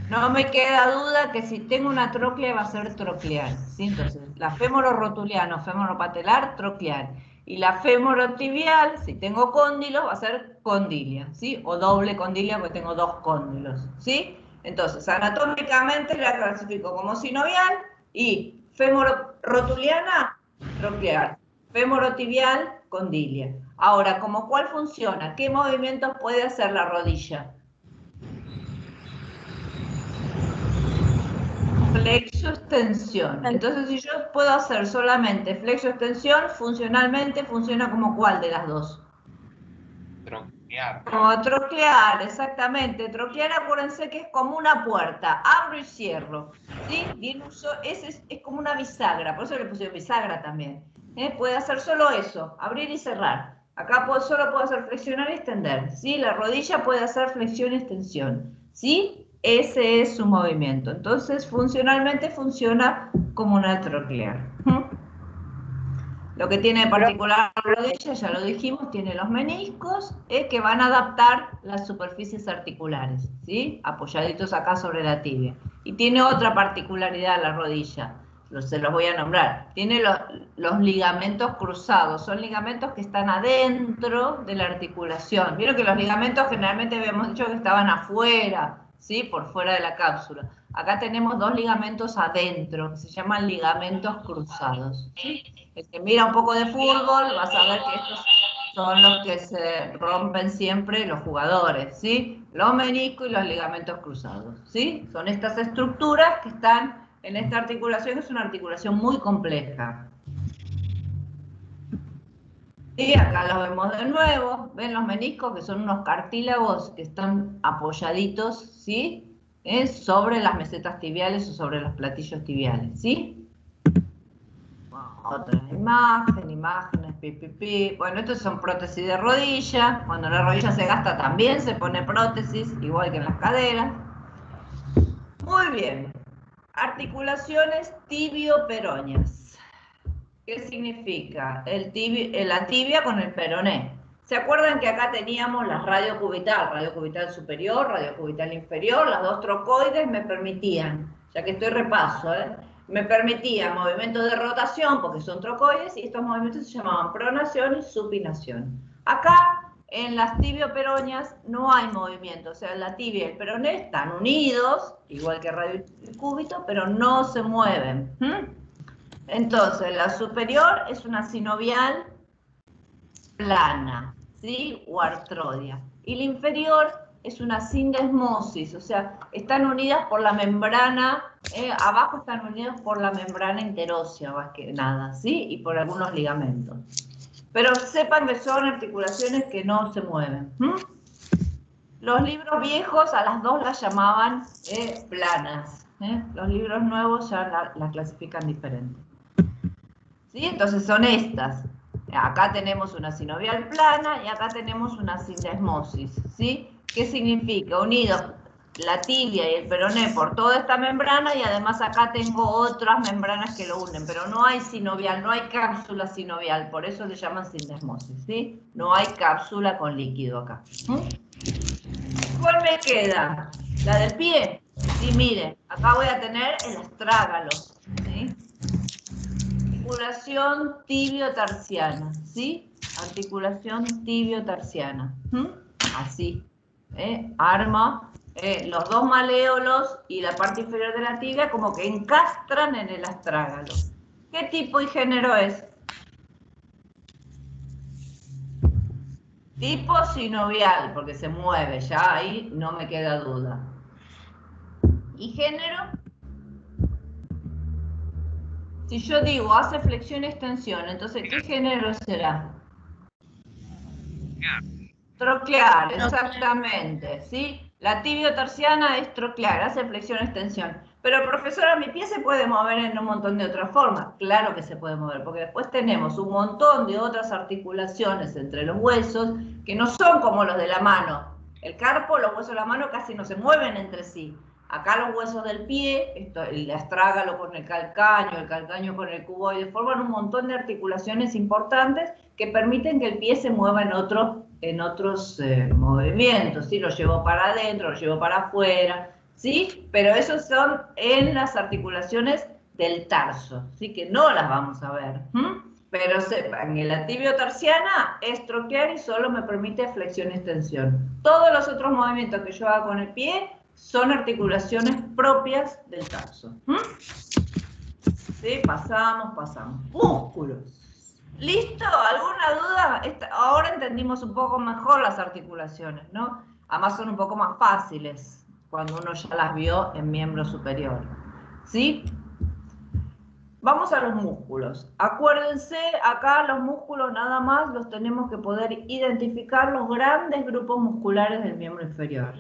No me queda duda que si tengo una tróclea va a ser troclear, ¿sí? Entonces, la fémoro-rotuliano, fémoro-patelar, troclear. Y la fémoro-tibial, si tengo cóndilos, va a ser condilia, ¿sí? O doble condilia porque tengo dos cóndilos, ¿sí? Entonces, anatómicamente la clasifico como sinovial y fémoro-rotuliana, troclear. Fémoro-tibial, condilia. Ahora, ¿cómo cuál funciona? ¿Qué movimientos puede hacer la rodilla? Flexo-extensión. Entonces, si yo puedo hacer solamente flexo-extensión, funcionalmente funciona como ¿cuál de las dos? Troclear. Como troclear, exactamente. Troclear, acuérdense que es como una puerta. Abro y cierro. ¿Sí? Bien uso, es como una bisagra, por eso le puse bisagra también. Puede hacer solo eso, abrir y cerrar. Acá solo puedo hacer flexionar y extender. ¿Sí? La rodilla puede hacer flexión y extensión. ¿Sí? Ese es su movimiento. Entonces, funcionalmente funciona como una troclear. Lo que tiene de particular la rodilla, ya lo dijimos, tiene los meniscos que van a adaptar las superficies articulares, ¿sí? Apoyaditos acá sobre la tibia. Y tiene otra particularidad la rodilla, se los voy a nombrar. Tiene los ligamentos cruzados, son ligamentos que están adentro de la articulación. Vieron que los ligamentos generalmente habíamos dicho que estaban afuera, ¿sí? Por fuera de la cápsula. Acá tenemos dos ligamentos adentro, que se llaman ligamentos cruzados, ¿sí? El que mira un poco de fútbol va a saber que estos son los que se rompen siempre los jugadores, ¿sí? Los meniscos y los ligamentos cruzados, ¿sí? Son estas estructuras que están en esta articulación, que es una articulación muy compleja. Y acá los vemos de nuevo, ven los meniscos que son unos cartílagos que están apoyaditos, ¿sí? Sobre las mesetas tibiales o sobre los platillos tibiales, ¿sí? Otra imágenes, Bueno, estos son prótesis de rodilla. Cuando la rodilla se gasta también se pone prótesis, igual que en las caderas. Muy bien. Articulaciones tibio-peroneas. ¿Qué significa? La tibia con el peroné. ¿Se acuerdan que acá teníamos la radiocubital superior, radiocubital inferior? Las dos trocoides me permitían, ya que estoy repaso, me permitía movimientos de rotación, porque son trocoides, y estos movimientos se llamaban pronación y supinación. Acá, en las tibio-peroneas, no hay movimiento, o sea, la tibia y el peroné están unidos, igual que radio y cúbito, pero no se mueven. Entonces, la superior es una sinovial plana, ¿sí? O artrodia. Y la inferior es una sindesmosis, o sea, están unidas por la membrana, abajo están unidos por la membrana interósea, más que nada, ¿sí? Y por algunos ligamentos. Pero sepan que son articulaciones que no se mueven. Los libros viejos a las dos las llamaban planas. Los libros nuevos ya las clasifican diferente. ¿Sí? Entonces son estas. Acá tenemos una sinovial plana y acá tenemos una sindesmosis, ¿sí? ¿Qué significa? Unidos la tibia y el peroné por toda esta membrana y además acá tengo otras membranas que lo unen, pero no hay sinovial, no hay cápsula sinovial, por eso le llaman sindesmosis, ¿sí? No hay cápsula con líquido acá. ¿Cuál me queda? ¿La del pie? Sí, miren, acá voy a tener el astrágalo, ¿sí? Articulación tibio-tarsiana, ¿sí? Articulación tibio-tarsiana. Así. Arma los dos maléolos y la parte inferior de la tibia como que encastran en el astrágalo. ¿Qué tipo y género es? Tipo sinovial, porque se mueve, ya ahí no me queda duda. ¿Y género? Si yo digo hace flexión y extensión, entonces ¿qué género será? Troclear, exactamente, ¿sí? La tibio-terciana es troclear, hace flexión y extensión. Pero, profesora, mi pie se puede mover en un montón de otras formas. Claro que se puede mover, porque después tenemos un montón de otras articulaciones entre los huesos que no son como los de la mano. El carpo, los huesos de la mano casi no se mueven entre sí. Acá los huesos del pie, el astrágalo con el calcaño con el cuboide, forman un montón de articulaciones importantes que permiten que el pie se mueva en otros movimientos, ¿sí? Lo llevo para adentro, lo llevo para afuera, ¿sí? Pero esos son en las articulaciones del tarso, ¿sí? Que no las vamos a ver. Pero sepan que la tibio-terciana es troquear y solo me permite flexión y extensión. Todos los otros movimientos que yo hago con el pie son articulaciones propias del tarso. ¿Sí? Pasamos. Músculos. ¿Listo? ¿Alguna duda? Ahora entendimos un poco mejor las articulaciones, ¿no? Además son un poco más fáciles cuando uno ya las vio en miembro superior. ¿Sí? Vamos a los músculos. Acuérdense, acá los músculos nada más los tenemos que poder identificar los grandes grupos musculares del miembro inferior.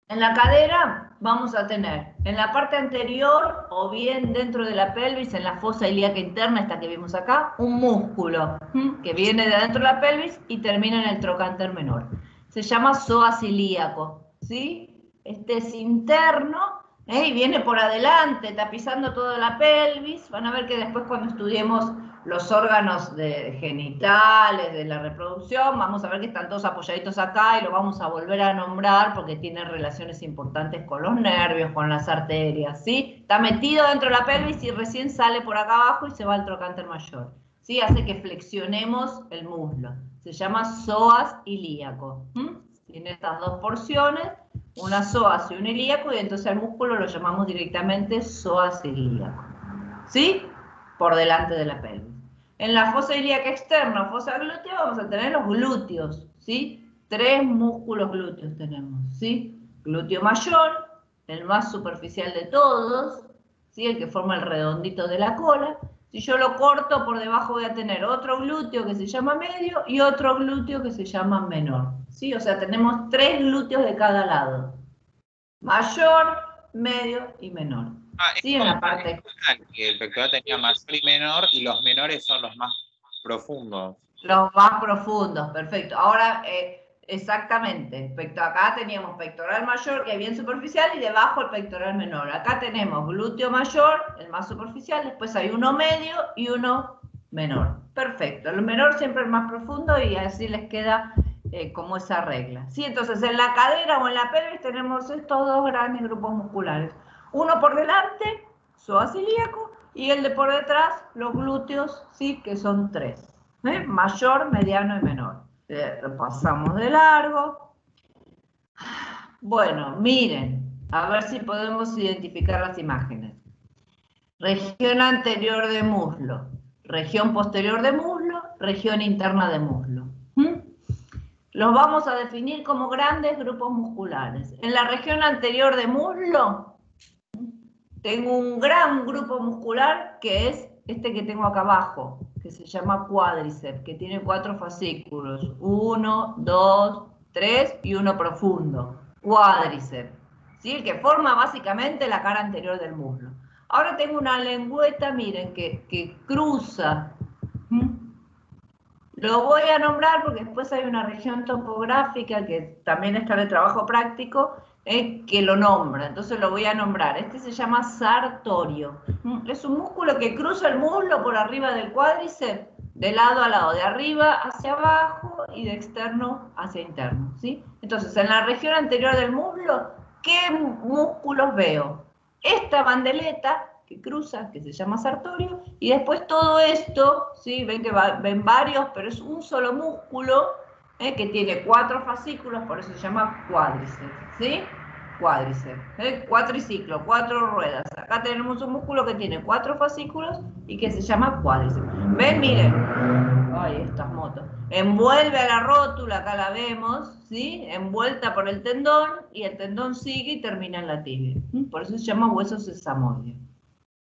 En la cadera vamos a tener en la parte anterior o bien dentro de la pelvis, en la fosa ilíaca interna, esta que vimos acá, un músculo que viene de adentro de la pelvis y termina en el trocánter menor. Se llama psoas ilíaco, ¿sí? Este es interno y viene por adelante, tapizando toda la pelvis. Van a ver que después cuando estudiemos los órganos genitales, de la reproducción, vamos a ver que están todos apoyaditos acá y lo vamos a volver a nombrar porque tiene relaciones importantes con los nervios, con las arterias, ¿sí? Está metido dentro de la pelvis y recién sale por acá abajo y se va al trocánter mayor, ¿sí? Hace que flexionemos el muslo. Se llama psoas ilíaco. Tiene estas dos porciones, una psoas y un ilíaco, y entonces al músculo lo llamamos directamente psoas ilíaco, ¿sí? Por delante de la pelvis. En la fosa ilíaca externa, fosa glútea, vamos a tener los glúteos, ¿sí? 3 músculos glúteos tenemos, ¿sí? Glúteo mayor, el más superficial de todos, ¿sí? El que forma el redondito de la cola. Si yo lo corto, por debajo voy a tener otro glúteo que se llama medio y otro glúteo que se llama menor, ¿sí? O sea, tenemos 3 glúteos de cada lado. Mayor, medio y menor. Sí, en la parte que el pectoral tenía mayor y menor, y los menores son los más profundos. Los más profundos, perfecto. Ahora, exactamente, acá teníamos pectoral mayor, que es bien superficial, y debajo el pectoral menor. Acá tenemos glúteo mayor, el más superficial, después hay uno medio y uno menor. Perfecto, el menor siempre el más profundo y así les queda como esa regla. ¿Sí? Entonces, en la cadera o en la pelvis tenemos estos dos grandes grupos musculares. Uno por delante, psoas ilíaco, y el de por detrás, los glúteos, ¿sí? Que son 3. Mayor, mediano y menor. Pasamos de largo. Bueno, miren, a ver si podemos identificar las imágenes. Región anterior de muslo, región posterior de muslo, región interna de muslo. Los vamos a definir como grandes grupos musculares. En la región anterior de muslo, tengo un gran grupo muscular que es este que tengo acá abajo, que se llama cuádriceps, que tiene 4 fascículos, 1, 2, 3 y uno profundo, cuádriceps, ¿sí? El que forma básicamente la cara anterior del muslo. Ahora tengo una lengüeta, miren, que cruza. Lo voy a nombrar porque después hay una región topográfica que también está en el trabajo práctico, que lo nombra, entonces lo voy a nombrar. Este se llama sartorio. Es un músculo que cruza el muslo por arriba del cuádriceps, de lado a lado, de arriba hacia abajo y de externo hacia interno, ¿sí? Entonces, en la región anterior del muslo, ¿qué músculos veo? Esta bandeleta que cruza, que se llama sartorio, y después todo esto, ¿sí? Ven que ven varios, pero es un solo músculo, que tiene 4 fascículos, por eso se llama cuádriceps, ¿sí? Cuádriceps, cuatriciclo, 4 ruedas. Acá tenemos un músculo que tiene 4 fascículos y que se llama cuádriceps. ¿Ven? Miren, Ay, estas motos. Envuelve a la rótula, acá la vemos, ¿sí? Envuelta por el tendón, y el tendón sigue y termina en la tibia. Por eso se llama hueso sesamoide.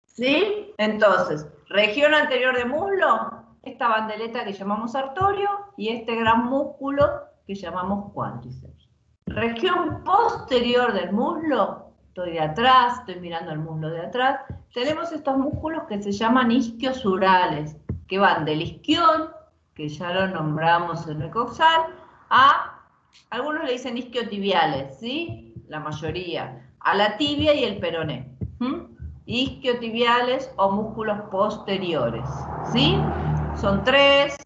¿Sí? Entonces, región anterior de muslo, esta bandeleta que llamamos sartorio, y este gran músculo que llamamos cuádriceps. Región posterior del muslo, estoy de atrás, estoy mirando el muslo de atrás, tenemos estos músculos que se llaman isquiosurales, que van del isquión, que ya lo nombramos en el coxal, a, algunos le dicen isquiotibiales, ¿sí? La mayoría, a la tibia y el peroné. Isquiotibiales o músculos posteriores, ¿sí? Son 3,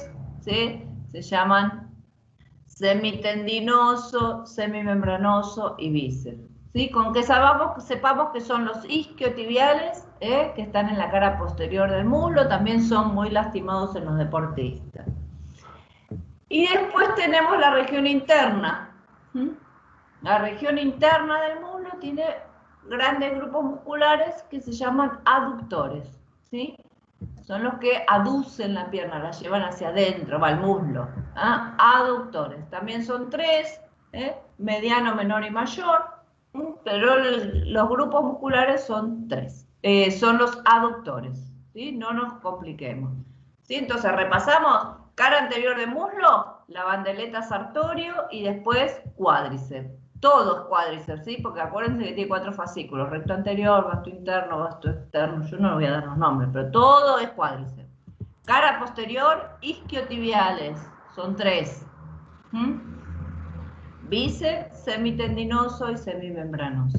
¿sí? Se llaman semitendinoso, semimembranoso y bíceps. ¿Sí? Con que sepamos que son los isquiotibiales, que están en la cara posterior del muslo, también son muy lastimados en los deportistas. Y después tenemos la región interna. La región interna del muslo tiene grandes grupos musculares que se llaman aductores, ¿sí? Son los que aducen la pierna, la llevan hacia adentro, va al muslo. Aductores. También son 3, mediano, menor y mayor, pero los grupos musculares son 3. Son los aductores, ¿sí? No nos compliquemos. ¿Sí? Entonces repasamos, cara anterior de muslo, la bandeleta sartorio y después cuádriceps. Todo es cuádriceps, ¿sí? Porque acuérdense que tiene 4 fascículos, recto anterior, vasto interno, vasto externo, yo no voy a dar los nombres, pero todo es cuádriceps. Cara posterior, isquiotibiales, son 3. Bíceps, semitendinoso y semimembranoso.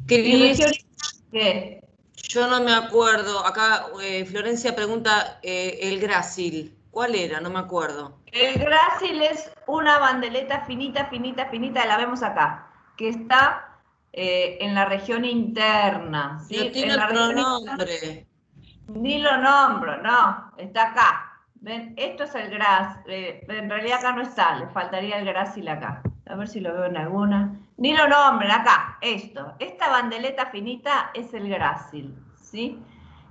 Cris, ¿Qué? yo no me acuerdo. Acá Florencia pregunta el grácil. ¿Cuál era? No me acuerdo. El grácil es una bandeleta finita, finita, finita, la vemos acá, que está en la región interna. ¿Sí? Pero tiene otro nombre. Ni lo nombro, no, está acá. ¿Ven? Esto es el grácil, en realidad acá no está, le faltaría el grácil acá. A ver si lo veo en alguna. Ni lo nombren, acá, esto. Esta bandeleta finita es el grácil, ¿sí?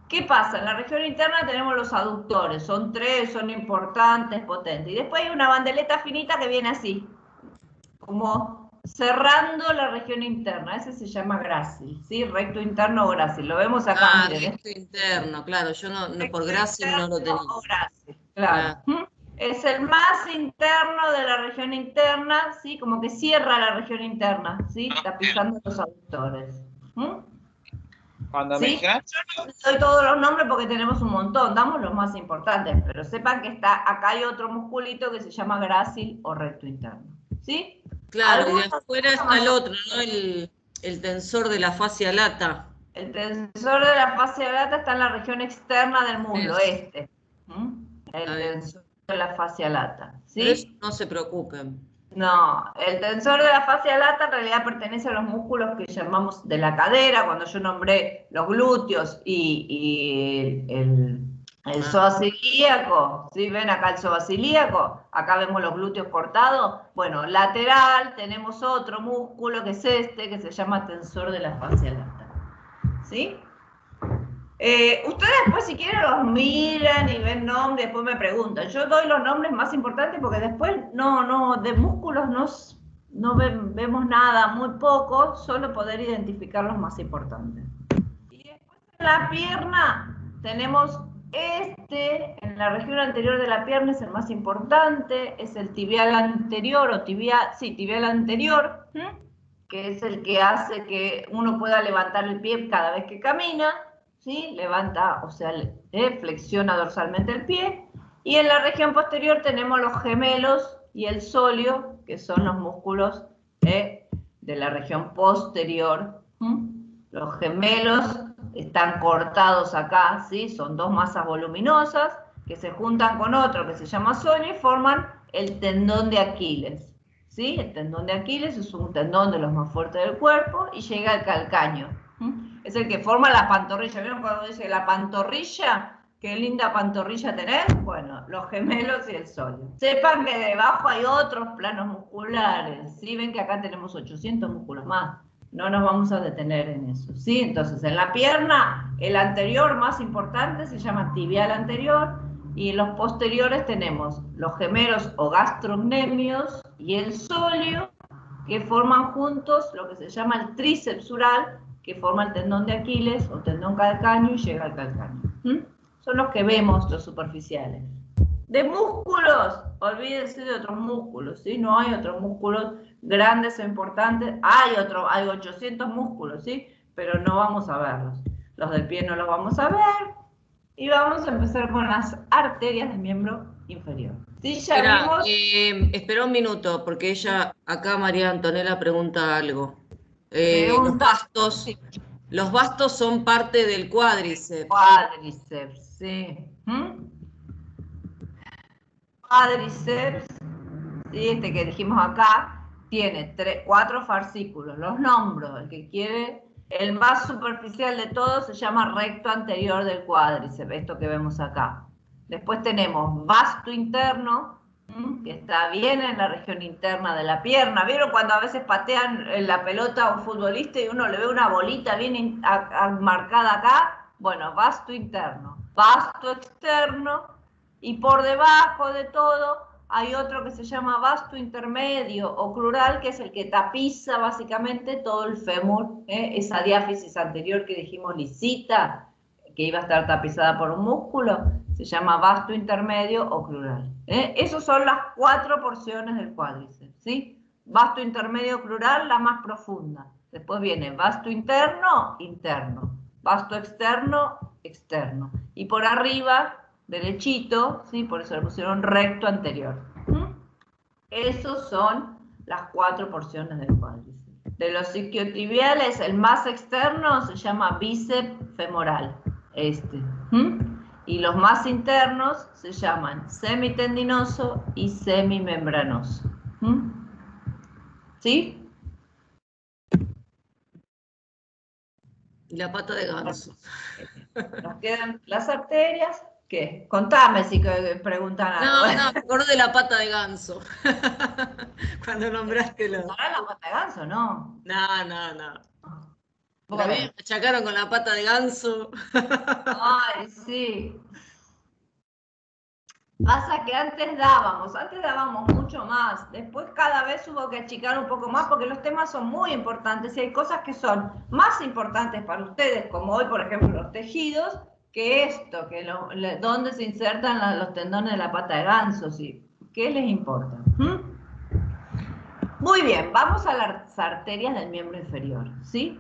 ¿Qué pasa? En la región interna tenemos los aductores, son 3, son importantes, potentes. Y después hay una bandeleta finita que viene así, como cerrando la región interna. Ese se llama grácil, ¿sí? Recto interno o grácil. Lo vemos acá, miren. Recto interno, claro. Yo no por grácil no lo tenía. Grácil, claro. Es el más interno de la región interna, ¿sí? Como que cierra la región interna, ¿sí? Tapizando los aductores. Cuando ¿Sí? mencionas... Yo no doy todos los nombres porque tenemos un montón, damos los más importantes, pero sepan que acá hay otro musculito que se llama grácil o recto interno, ¿sí? Claro, y de afuera está el otro, ¿no? El tensor de la fascia lata. El tensor de la fascia lata está en la región externa del muslo, El tensor de la fascia lata, ¿sí? Pero eso no se preocupen. No, el tensor de la fascia lata en realidad pertenece a los músculos que llamamos de la cadera, cuando yo nombré los glúteos y el psoas ilíaco, ¿sí? ¿Ven acá el psoas ilíaco? Acá vemos los glúteos cortados. Bueno, lateral tenemos otro músculo que es este, que se llama tensor de la fascia lata, ¿sí? Ustedes después si quieren los miran y ven nombres, después me preguntan. Yo doy los nombres más importantes porque después de músculos no vemos nada, muy poco, solo poder identificar los más importantes. Y después en la pierna tenemos en la región anterior de la pierna es el más importante, es el tibial anterior o tibial anterior, que es el que hace que uno pueda levantar el pie cada vez que camina. ¿Sí? Levanta, o sea, flexiona dorsalmente el pie. Y en la región posterior tenemos los gemelos y el sóleo, que son los músculos de la región posterior. Los gemelos están cortados acá, ¿sí? Son 2 masas voluminosas que se juntan con otro que se llama sóleo y forman el tendón de Aquiles. ¿Sí? El tendón de Aquiles es un tendón de los más fuertes del cuerpo y llega al calcáneo. Es el que forma la pantorrilla. ¿Vieron cuando dice la pantorrilla? Qué linda pantorrilla tenés. Bueno, los gemelos y el sóleo. Sepan que debajo hay otros planos musculares. ¿Sí? Ven que acá tenemos 800 músculos más. No nos vamos a detener en eso. ¿Sí? Entonces, en la pierna, el anterior más importante se llama tibial anterior Y en los posteriores tenemos los gemelos o gastrocnemios y el sóleo, que forman juntos lo que se llama el tríceps ural, que forma el tendón de Aquiles o tendón calcáneo y llega al calcáneo. Son los que vemos, los superficiales. De músculos, olvídense de otros músculos, ¿sí? No hay otros músculos grandes o importantes. Hay 800 músculos, ¿sí? Pero no vamos a verlos. Los del pie no los vamos a ver. Y vamos a empezar con las arterias del miembro inferior. ¿Sí? Ya vimos. Espera un minuto, porque acá María Antonella pregunta algo. Los bastos son parte del cuádriceps. Cuádriceps, sí. Cuádriceps, ¿sí? Este que dijimos acá, tiene 4 fascículos. Los nombro, el que quiere. El más superficial de todos se llama recto anterior del cuádriceps, esto que vemos acá. Después tenemos vasto interno, que está bien en la región interna de la pierna. ¿Vieron cuando a veces patean la pelota a un futbolista y uno le ve una bolita bien marcada acá? Bueno, vasto interno. Vasto externo, y por debajo de todo hay otro que se llama vasto intermedio o crural, que es el que tapiza básicamente todo el fémur, esa diáfisis anterior que dijimos lisita, que iba a estar tapizada por un músculo, se llama vasto intermedio o crural. Esas son las 4 porciones del cuádriceps, ¿sí? Vasto intermedio crural, la más profunda. Después viene vasto interno, interno. Vasto externo, externo. Y por arriba, derechito, ¿sí? Por eso le pusieron recto anterior. Esos son las 4 porciones del cuádriceps. De los isquiotibiales, el más externo se llama bíceps femoral, y los más internos se llaman semitendinoso y semimembranoso. ¿Sí? Y la pata de ganso. Nos quedan las arterias. ¿Qué? Contame si preguntan algo. No, me acuerdo de la pata de ganso. Cuando nombraste los... ¿No era la pata de ganso, no? No. Bueno. Me achacaron con la pata de ganso. Ay, sí. Pasa que antes dábamos mucho más. Después cada vez hubo que achicar un poco más porque los temas son muy importantes y hay cosas que son más importantes para ustedes, como hoy, por ejemplo, los tejidos, que esto, que dónde se insertan los tendones de la pata de ganso, ¿sí? ¿Qué les importa? Muy bien, vamos a las arterias del miembro inferior, ¿sí?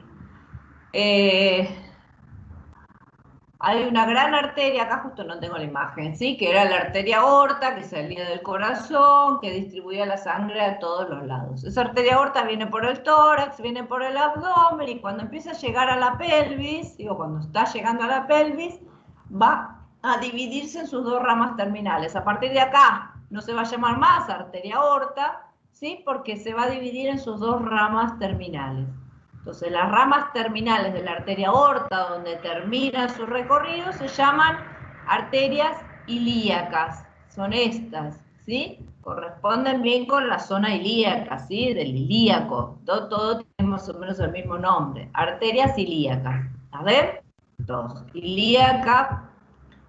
Hay una gran arteria, acá justo no tengo la imagen, ¿sí? Que era la arteria aorta, que salía del corazón, que distribuía la sangre a todos los lados. Esa arteria aorta viene por el tórax, viene por el abdomen, y cuando empieza a llegar a la pelvis, cuando está llegando a la pelvis, va a dividirse en sus 2 ramas terminales. A partir de acá no se va a llamar más arteria aorta, ¿sí? Porque se va a dividir en sus 2 ramas terminales. Entonces, las ramas terminales de la arteria aorta, donde termina su recorrido, se llaman arterias ilíacas. Son estas, ¿sí? Corresponden bien con la zona ilíaca, ¿sí? Del ilíaco. Todo tiene más o menos el mismo nombre. Arterias ilíacas. A ver, 2. Ilíaca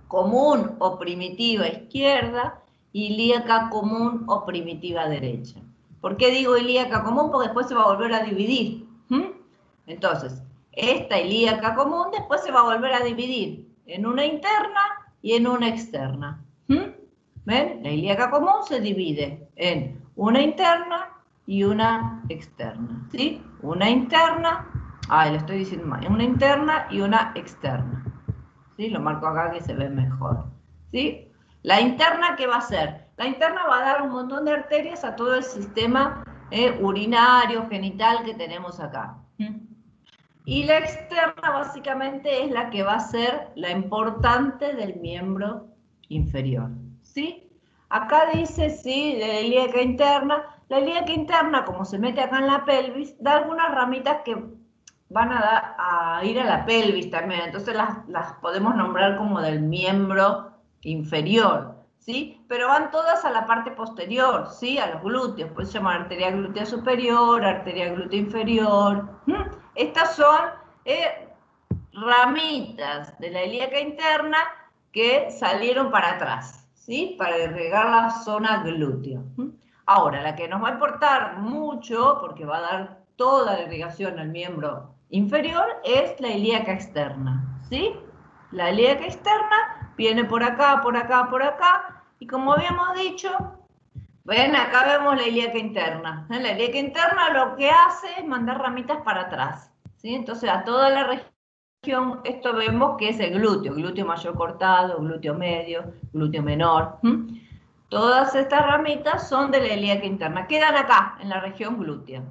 común o primitiva izquierda, ilíaca común o primitiva derecha. ¿Por qué digo ilíaca común? Porque después se va a volver a dividir. Entonces, esta ilíaca común después se va a volver a dividir en una interna y en una externa. ¿Ven? La ilíaca común se divide en una interna y una externa. ¿Sí? Una interna, lo estoy diciendo mal, una interna y una externa. ¿Sí? Lo marco acá que se ve mejor. ¿Sí? La interna, ¿qué va a hacer? La interna va a dar un montón de arterias a todo el sistema urinario, genital que tenemos acá. Y la externa básicamente es la que va a ser la importante del miembro inferior. ¿Sí? Acá dice, sí, de la ilíaca interna. La ilíaca interna, como se mete acá en la pelvis, da algunas ramitas que van a ir a la pelvis también. Entonces las podemos nombrar como del miembro inferior, ¿sí? Pero van todas a la parte posterior, ¿sí? A los glúteos. Puede llamar arteria glútea superior, arteria glútea inferior. Estas son ramitas de la ilíaca interna que salieron para atrás, ¿sí? Para irrigar la zona glúteo. Ahora, la que nos va a importar mucho, porque va a dar toda la irrigación al miembro inferior, es la ilíaca externa, ¿sí? La ilíaca externa viene por acá, por acá, por acá, y como habíamos dicho, ven, acá vemos la ilíaca interna. La ilíaca interna lo que hace es mandar ramitas para atrás, ¿sí? Entonces, a toda la región, esto vemos que es el glúteo mayor cortado, glúteo medio, glúteo menor. Todas estas ramitas son de la ilíaca interna, quedan acá, en la región glútea.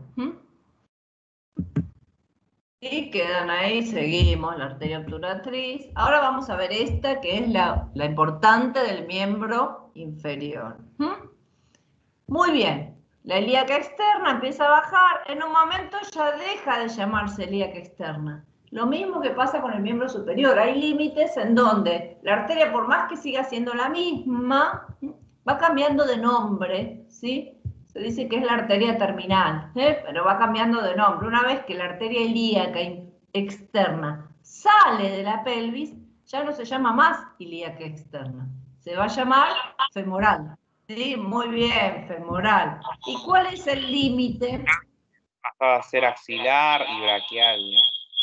Y quedan ahí, seguimos, la arteria obturatriz. Ahora vamos a ver esta, que es la importante del miembro inferior. Muy bien, la ilíaca externa empieza a bajar, en un momento ya deja de llamarse ilíaca externa. Lo mismo que pasa con el miembro superior, hay límites en donde la arteria, por más que siga siendo la misma, va cambiando de nombre, ¿sí? Se dice que es la arteria terminal, pero va cambiando de nombre. Una vez que la arteria ilíaca externa sale de la pelvis, ya no se llama más ilíaca externa, se va a llamar femoral. Sí, muy bien, femoral. ¿Y cuál es el límite? Pasaba a ser axilar y braquial.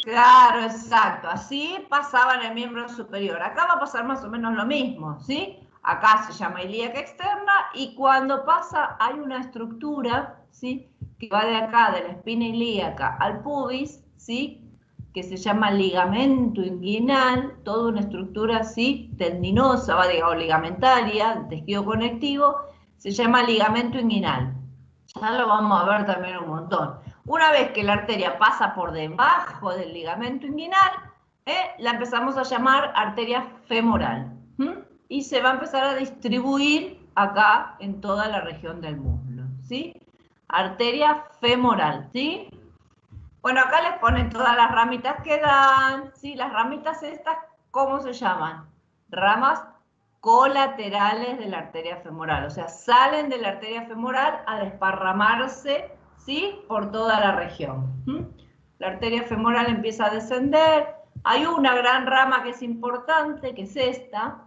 Claro, exacto. Así pasaba en el miembro superior. Acá va a pasar más o menos lo mismo, ¿sí? Acá se llama ilíaca externa y cuando pasa hay una estructura, ¿sí? Que va de acá, de la espina ilíaca al pubis, ¿sí? Que se llama ligamento inguinal, toda una estructura así, tendinosa, o ligamentaria, tejido conectivo, se llama ligamento inguinal. Ya lo vamos a ver también un montón. Una vez que la arteria pasa por debajo del ligamento inguinal, la empezamos a llamar arteria femoral. Y se va a empezar a distribuir acá en toda la región del muslo, ¿sí? Arteria femoral, ¿sí? Bueno, acá les ponen todas las ramitas que dan, ¿sí? Las ramitas estas, ¿cómo se llaman? Ramas colaterales de la arteria femoral, o sea, salen de la arteria femoral a desparramarse, ¿sí? Por toda la región. La arteria femoral empieza a descender, hay una gran rama que es importante, que es esta,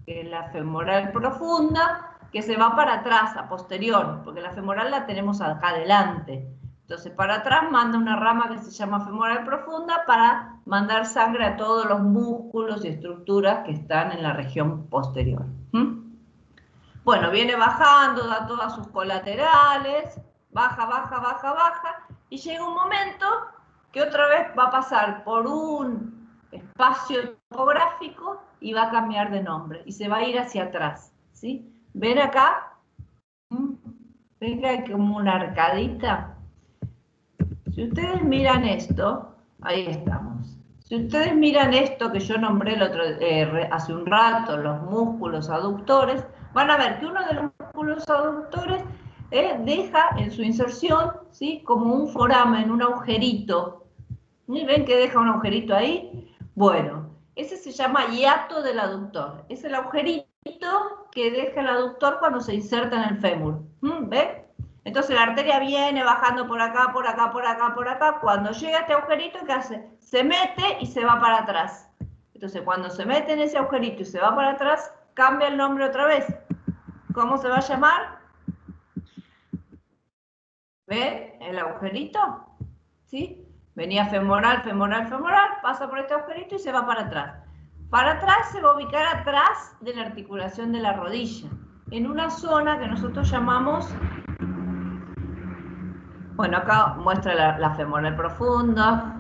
que es la femoral profunda, que se va para atrás, a posterior, porque la femoral la tenemos acá adelante. Entonces, para atrás manda una rama que se llama femoral profunda para mandar sangre a todos los músculos y estructuras que están en la región posterior. Bueno, viene bajando, da todas sus colaterales, baja, baja, baja, baja, y llega un momento que otra vez va a pasar por un espacio topográfico y va a cambiar de nombre, y se va a ir hacia atrás, ¿sí? ¿Ven acá? ¿Ven que hay como una arcadita? Si ustedes miran esto, ahí estamos. Si ustedes miran esto que yo nombré hace un rato, los músculos aductores, van a ver que uno de los músculos aductores deja en su inserción, ¿sí? Como un foramen, un agujerito. ¿Y ven que deja un agujerito ahí? Bueno, ese se llama hiato del aductor. Es el agujerito que deja el aductor cuando se inserta en el fémur. ¿Ven? Entonces la arteria viene bajando por acá, por acá, por acá, por acá. Cuando llega a este agujerito, ¿qué hace? Se mete y se va para atrás. Entonces cuando se mete en ese agujerito y se va para atrás, cambia el nombre otra vez. ¿Cómo se va a llamar? ¿Ven? El agujerito. ¿Sí? Venía femoral, femoral, femoral, pasa por este agujerito y se va para atrás. Para atrás se va a ubicar atrás de la articulación de la rodilla, en una zona que nosotros llamamos... Bueno, acá muestra la femoral profunda.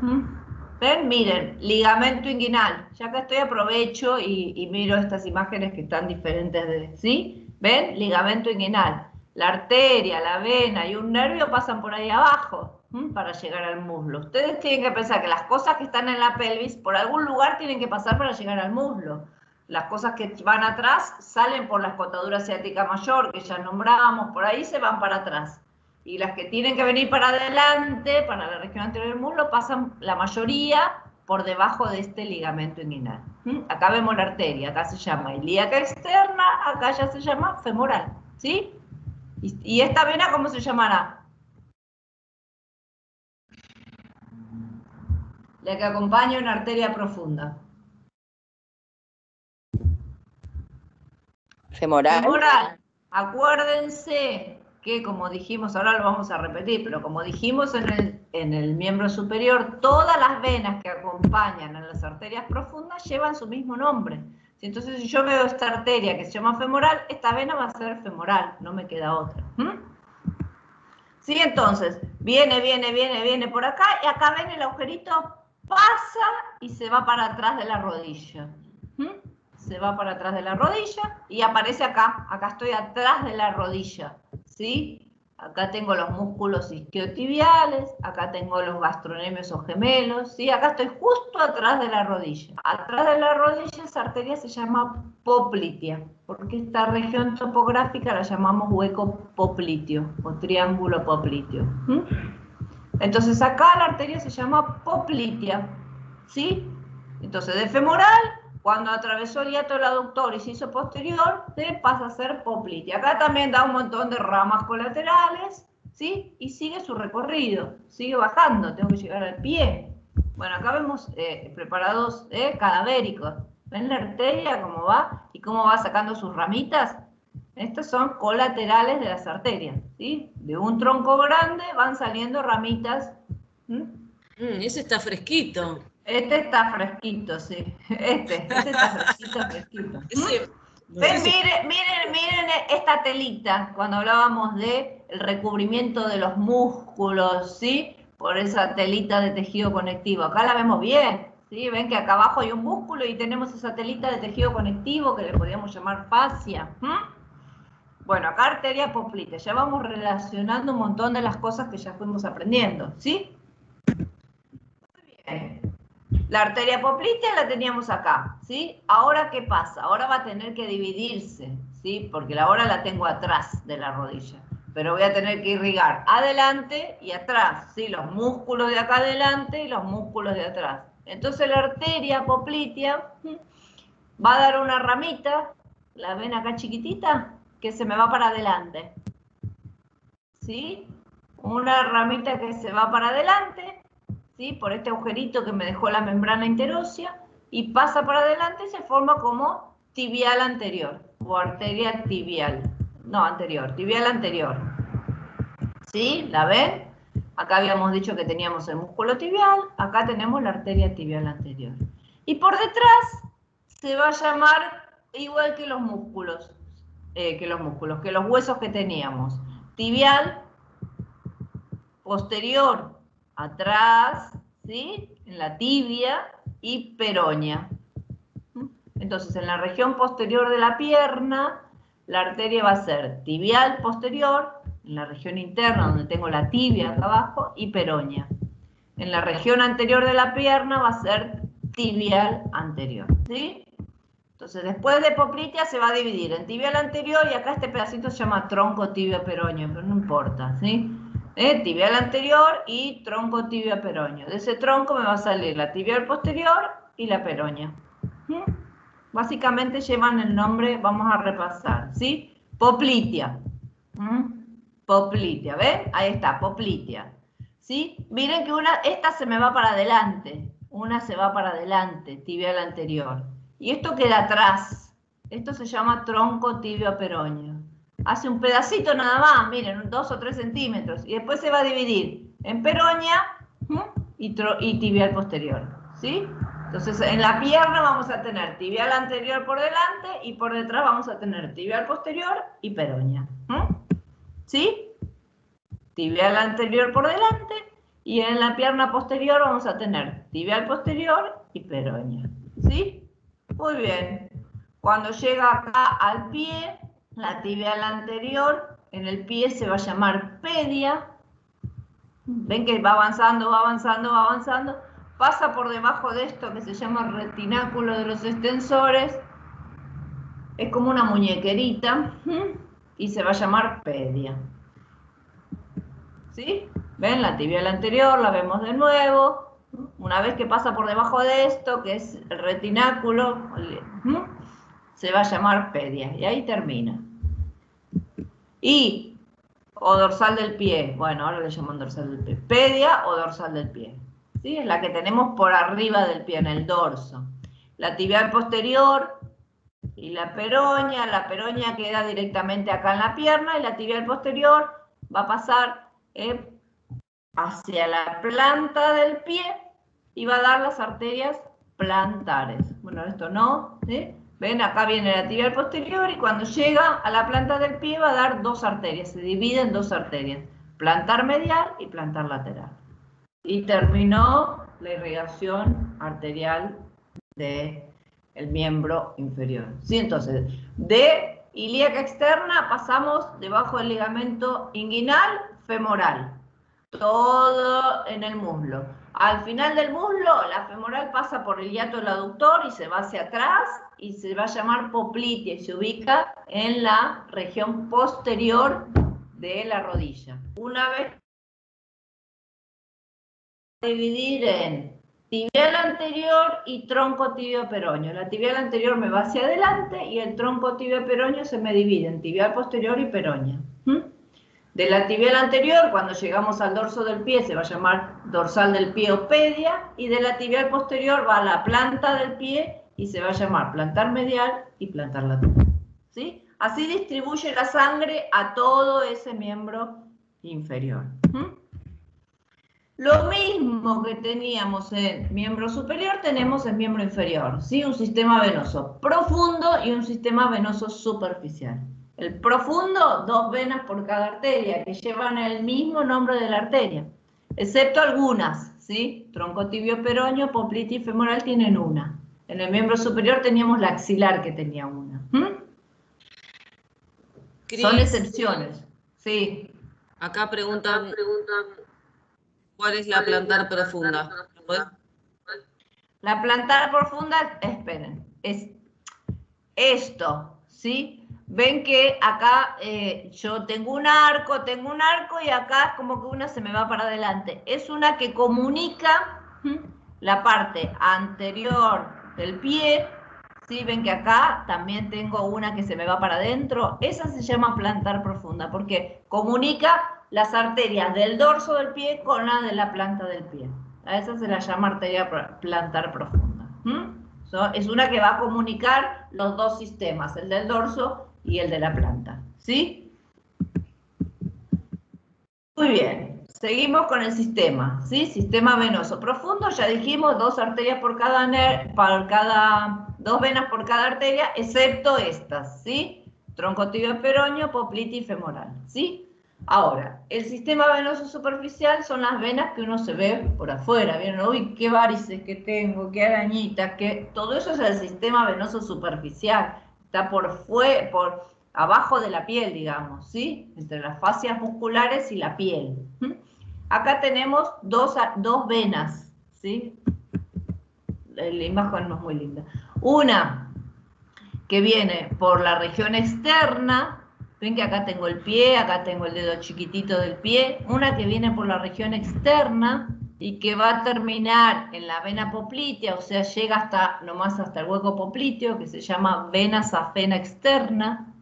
¿Ven? Miren, ligamento inguinal. Ya que estoy, aprovecho y miro estas imágenes que están diferentes, ¿sí? ¿Ven? Ligamento inguinal. La arteria, la vena y un nervio pasan por ahí abajo para llegar al muslo. Ustedes tienen que pensar que las cosas que están en la pelvis, por algún lugar tienen que pasar para llegar al muslo. Las cosas que van atrás salen por la escotadura ciática mayor, que ya nombramos, por ahí se van para atrás. Y las que tienen que venir para adelante, para la región anterior del muslo, pasan la mayoría por debajo de este ligamento inguinal. Acá vemos la arteria, acá se llama ilíaca externa, acá ya se llama femoral, ¿sí? ¿Y esta vena cómo se llamará? La que acompaña una arteria profunda. Femoral. Femoral. Acuérdense que, como dijimos, ahora lo vamos a repetir, pero como dijimos en el miembro superior, todas las venas que acompañan a las arterias profundas llevan su mismo nombre. Entonces, si yo veo esta arteria que se llama femoral, esta vena va a ser femoral, no me queda otra. Sí, entonces, viene por acá, y acá ven el agujerito, pasa y se va para atrás de la rodilla. Se va para atrás de la rodilla y aparece acá. Acá estoy atrás de la rodilla, ¿sí? Acá tengo los músculos isquiotibiales, acá tengo los gastronemios o gemelos, ¿sí? Acá estoy justo atrás de la rodilla. Atrás de la rodilla esa arteria se llama poplitea, porque esta región topográfica la llamamos hueco popliteo o triángulo popliteo. Entonces acá la arteria se llama poplitea, ¿sí? Entonces de femoral, cuando atravesó el hiato del aductor y se hizo posterior, pasa a ser poplitea. Acá también da un montón de ramas colaterales, ¿sí? Y sigue su recorrido, sigue bajando, tengo que llegar al pie. Bueno, acá vemos preparados cadavéricos. ¿Ven la arteria cómo va? Y cómo va sacando sus ramitas. Estas son colaterales de las arterias, ¿sí? De un tronco grande van saliendo ramitas. Ese está fresquito. Este está fresquito, sí. Este está fresquito. ¿Ven? Miren esta telita, cuando hablábamos del recubrimiento de los músculos, ¿sí? Por esa telita de tejido conectivo. Acá la vemos bien, ¿sí? Ven que acá abajo hay un músculo y tenemos esa telita de tejido conectivo que le podríamos llamar fascia. Bueno, acá arteria poplitea. Ya vamos relacionando un montón de las cosas que ya fuimos aprendiendo, ¿sí? Muy bien. La arteria poplitea la teníamos acá, ¿sí? Ahora, ¿qué pasa? Ahora va a tener que dividirse, ¿sí? Porque ahora la tengo atrás de la rodilla. Pero voy a tener que irrigar adelante y atrás, ¿sí? Los músculos de acá adelante y los músculos de atrás. Entonces la arteria poplitea va a dar una ramita, la ven acá chiquitita, que se me va para adelante, ¿sí? Una ramita que se va para adelante, ¿sí? Por este agujerito que me dejó la membrana interósea, y pasa para adelante y se forma como tibial anterior, o arteria tibial. No, anterior, tibial anterior. ¿Sí? ¿La ven? Acá habíamos dicho que teníamos el músculo tibial, acá tenemos la arteria tibial anterior. Y por detrás se va a llamar igual que los músculos, que los huesos que teníamos. Tibial, posterior, atrás, ¿sí? En la tibia y peroña. Entonces, en la región posterior de la pierna, la arteria va a ser tibial posterior, en la región interna donde tengo la tibia acá abajo, y peroña. En la región anterior de la pierna va a ser tibial anterior, ¿sí? Entonces, después de poplitea se va a dividir en tibial anterior, y acá este pedacito se llama tronco tibia peroña, pero no importa, ¿sí? Tibial anterior y tronco tibia peroño. De ese tronco me va a salir la tibial posterior y la peroña. Básicamente llevan el nombre, vamos a repasar, ¿sí? Poplitea. Poplitea, ¿ven? Ahí está, poplitea. ¿Sí? Miren que esta se me va para adelante, una se va para adelante, tibial anterior. Y esto queda atrás. Esto se llama tronco tibia peroño. Hace un pedacito nada más, miren, 2 o 3 centímetros. Y después se va a dividir en peroña y tibial posterior. ¿Sí? Entonces en la pierna vamos a tener tibial anterior por delante y por detrás vamos a tener tibial posterior y peroña. ¿Sí? Tibial anterior por delante y en la pierna posterior vamos a tener tibial posterior y peroña. ¿Sí? Muy bien. Cuando llega acá al pie, la tibial anterior, en el pie se va a llamar pedia. Ven que va avanzando, va avanzando, va avanzando. Pasa por debajo de esto que se llama retináculo de los extensores. Es como una muñequerita. Y se va a llamar pedia. ¿Sí? ¿Ven? La tibial anterior la vemos de nuevo. Una vez que pasa por debajo de esto, que es el retináculo, se va a llamar pedia. Y ahí termina. Y, o dorsal del pie. Bueno, ahora le llaman dorsal del pie. Pedia o dorsal del pie. ¿Sí? Es la que tenemos por arriba del pie, en el dorso. La tibial posterior y la peronia queda directamente acá en la pierna y la tibial posterior va a pasar hacia la planta del pie y va a dar las arterias plantares. Bueno, esto no, ¿sí? Ven, acá viene la tibial posterior y cuando llega a la planta del pie va a dar dos arterias, se divide en dos arterias, plantar medial y plantar lateral. Y terminó la irrigación arterial del miembro inferior. ¿Sí? Entonces, de ilíaca externa pasamos debajo del ligamento inguinal femoral, todo en el muslo. Al final del muslo, la femoral pasa por el hiato del aductor y se va hacia atrás y se va a llamar poplitea y se ubica en la región posterior de la rodilla. Una vez dividir en tibial anterior y tronco tibio peroneo. La tibial anterior me va hacia adelante y el tronco tibio peroneo se me divide en tibial posterior y peronea. De la tibial anterior, cuando llegamos al dorso del pie, se va a llamar dorsal del pie o pedia, y de la tibial posterior va a la planta del pie y se va a llamar plantar medial y plantar lateral. ¿Sí? Así distribuye la sangre a todo ese miembro inferior. Lo mismo que teníamos en miembro superior, tenemos en miembro inferior, ¿sí? Un sistema venoso profundo y un sistema venoso superficial. El profundo, 2 venas por cada arteria, que llevan el mismo nombre de la arteria, excepto algunas, ¿sí? Tronco tibio peroneo, poplitea y femoral tienen una. En el miembro superior teníamos la axilar que tenía una. Son excepciones, sí. Acá preguntan ¿cuál es la plantar profunda? La plantar profunda, esperen, es esto, ¿sí? Ven que acá yo tengo un arco y acá como que una se me va para adelante. Es una que comunica la parte anterior del pie, ¿sí? Ven que acá también tengo una que se me va para adentro. Esa se llama plantar profunda porque comunica las arterias del dorso del pie con la de la planta del pie. A esa se la llama arteria plantar profunda. Es una que va a comunicar los dos sistemas, el del dorso y el de la planta. ¿Sí? Muy bien. Seguimos con el sistema. ¿Sí? Sistema venoso profundo. Ya dijimos 2 arterias por cada 2 venas por cada arteria, excepto estas. ¿Sí? Tronco tibio peroneo, poplitea y femoral. ¿Sí? Ahora, el sistema venoso superficial son las venas que uno se ve por afuera. ¿Vieron? Uy, qué varices que tengo, qué arañitas, que todo eso es el sistema venoso superficial. Está por abajo de la piel, digamos, ¿sí? Entre las fascias musculares y la piel. Acá tenemos dos venas, ¿sí? La imagen no es muy linda. Una que viene por la región externa. Ven que acá tengo el pie, acá tengo el dedo chiquitito del pie. Una que viene por la región externa y que va a terminar en la vena poplitea, o sea, llega nomás hasta el hueco popliteo, que se llama vena safena externa.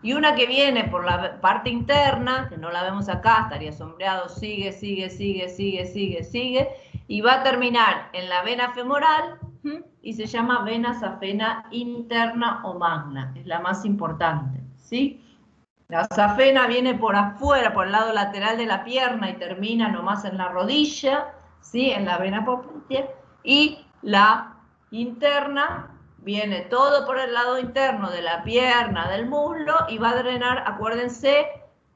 Y una que viene por la parte interna, que no la vemos acá, estaría sombreado, sigue, y va a terminar en la vena femoral, y se llama vena safena interna o magna, es la más importante, ¿sí? La safena viene por afuera, por el lado lateral de la pierna y termina nomás en la rodilla, ¿sí? En la vena poplitea, y la interna viene todo por el lado interno de la pierna, del muslo, y va a drenar, acuérdense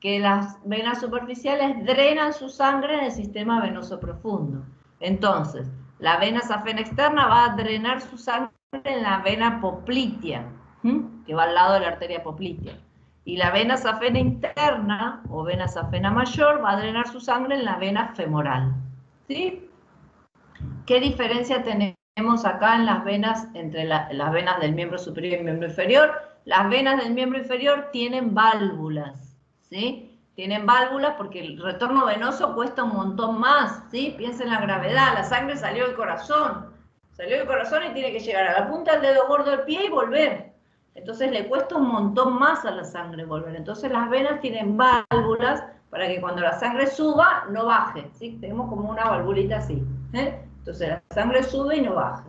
que las venas superficiales drenan su sangre en el sistema venoso profundo. Entonces, la vena safena externa va a drenar su sangre en la vena poplitea, que va al lado de la arteria poplitea. Y la vena safena interna, o vena safena mayor, va a drenar su sangre en la vena femoral. ¿Sí? ¿Qué diferencia tenemos acá en las venas, entre las venas del miembro superior y el miembro inferior? Las venas del miembro inferior tienen válvulas, ¿sí? Tienen válvulas porque el retorno venoso cuesta un montón más, ¿sí? Piensen en la gravedad, la sangre salió del corazón y tiene que llegar a la punta del dedo gordo del pie y volver. Entonces le cuesta un montón más a la sangre volver. Entonces las venas tienen válvulas para que cuando la sangre suba, no baje, ¿sí? Tenemos como una valvulita así, ¿eh? Entonces la sangre sube y no baja.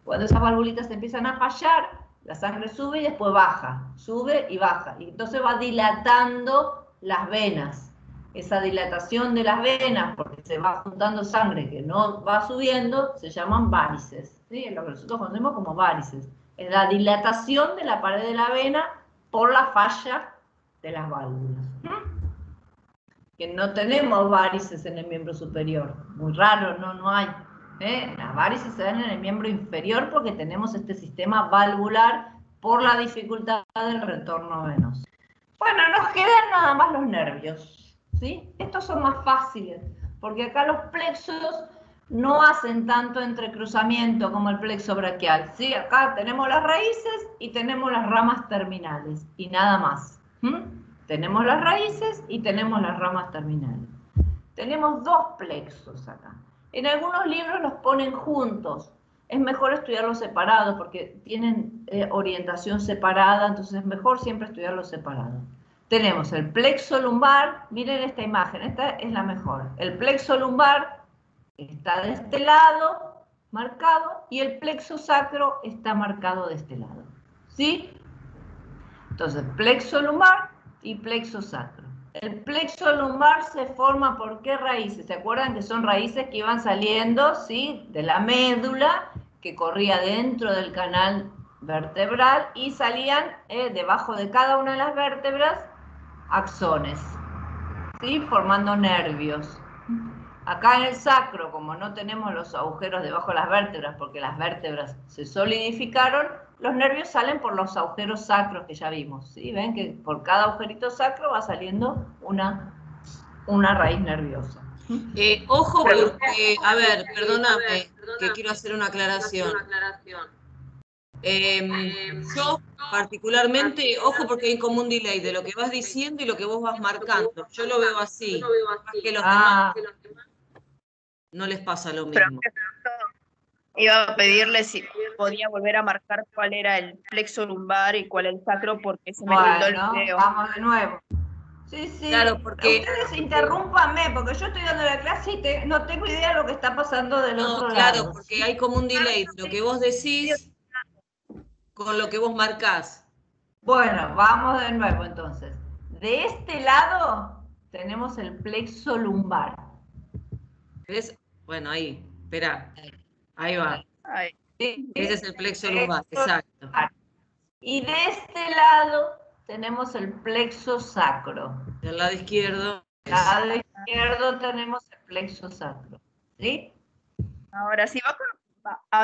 Cuando esas valvulitas empiezan a fallar, la sangre sube y después baja, sube y baja. Y entonces va dilatando las venas. Esa dilatación de las venas, porque se va juntando sangre que no va subiendo, se llaman varices. ¿Sí? Es lo que nosotros conocemos como varices. Es la dilatación de la pared de la vena por la falla de las válvulas. Que no tenemos varices en el miembro superior. Muy raro, no hay. Las varices se dan en el miembro inferior porque tenemos este sistema valvular por la dificultad del retorno venoso. Bueno, nos quedan nada más los nervios, ¿sí? Estos son más fáciles, porque acá los plexos no hacen tanto entrecruzamiento como el plexo braquial, ¿sí? Acá tenemos las raíces y tenemos las ramas terminales, y nada más. Tenemos las raíces y tenemos las ramas terminales. Tenemos dos plexos acá. En algunos libros los ponen juntos. Es mejor estudiarlos separados porque tienen orientación separada, entonces es mejor siempre estudiarlos separados. Tenemos el plexo lumbar, miren esta imagen, esta es la mejor. El plexo lumbar está de este lado, marcado, y el plexo sacro está marcado de este lado. ¿Sí? Entonces, plexo lumbar y plexo sacro. El plexo lumbar se forma por ¿qué raíces? ¿Se acuerdan que son raíces que iban saliendo, ¿sí?, de la médula, que corría dentro del canal vertebral y salían debajo de cada una de las vértebras axones, ¿sí?, formando nervios. Acá en el sacro, como no tenemos los agujeros debajo de las vértebras, porque las vértebras se solidificaron, los nervios salen por los agujeros sacros que ya vimos, ¿sí? Ven que por cada agujerito sacro va saliendo una raíz nerviosa. Ojo porque, a ver, perdóname, que quiero hacer una aclaración. Yo particularmente, ojo porque hay como un delay de lo que vas diciendo y lo que vos vas marcando. Yo lo veo así, que los demás no les pasa lo mismo. Iba a pedirle si podía volver a marcar cuál era el plexo lumbar y cuál el sacro, porque se me tildó el video. Vamos de nuevo. Sí, claro, porque ustedes interrúmpanme, porque yo estoy dando la clase y no tengo idea de lo que está pasando del otro lado. Claro, porque hay como un delay de lo que vos decís con lo que vos marcás. Bueno, vamos de nuevo entonces. De este lado tenemos el plexo lumbar. ¿Ves? Bueno, ahí, espera. Ahí va. Ese es el plexo lumbar, exacto. Y de este lado tenemos el plexo sacro. Del lado izquierdo. Del lado izquierdo tenemos el plexo sacro. ¿Sí? Ahora sí,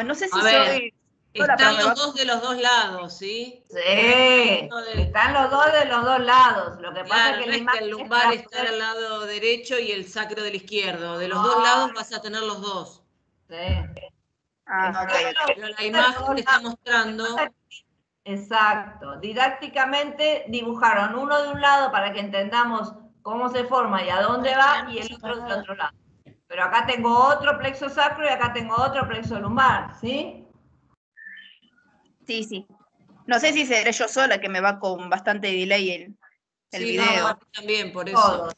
no sé si soy... Están los dos de los dos lados, ¿sí? Sí, están los dos de los dos lados. Lo que pasa es que el lumbar está al lado derecho y el sacro del izquierdo. De los dos lados vas a tener los dos. Sí. Pero la imagen que está mostrando... Exacto. Didácticamente dibujaron uno de un lado para que entendamos cómo se forma y a dónde va, y el otro del otro lado. Pero acá tengo otro plexo sacro y acá tengo otro plexo lumbar, ¿sí? Sí. No sé si seré yo sola, que me va con bastante delay el video. No, también, por eso. Todos.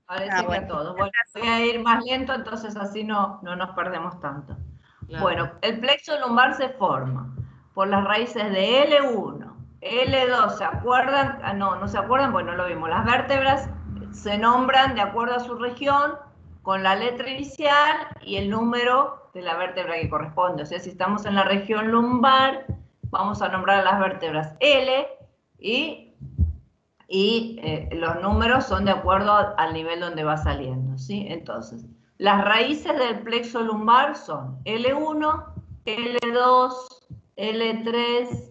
Parece que a todos. Bueno, voy a ir más lento, entonces así no nos perdemos tanto. Claro. Bueno, el plexo lumbar se forma por las raíces de L1, L2, ¿se acuerdan? No se acuerdan, bueno, lo vimos. Las vértebras se nombran de acuerdo a su región, con la letra inicial y el número de la vértebra que corresponde. O sea, si estamos en la región lumbar, vamos a nombrar las vértebras L y los números son de acuerdo al nivel donde va saliendo, ¿sí? Entonces, las raíces del plexo lumbar son L1, L2, L3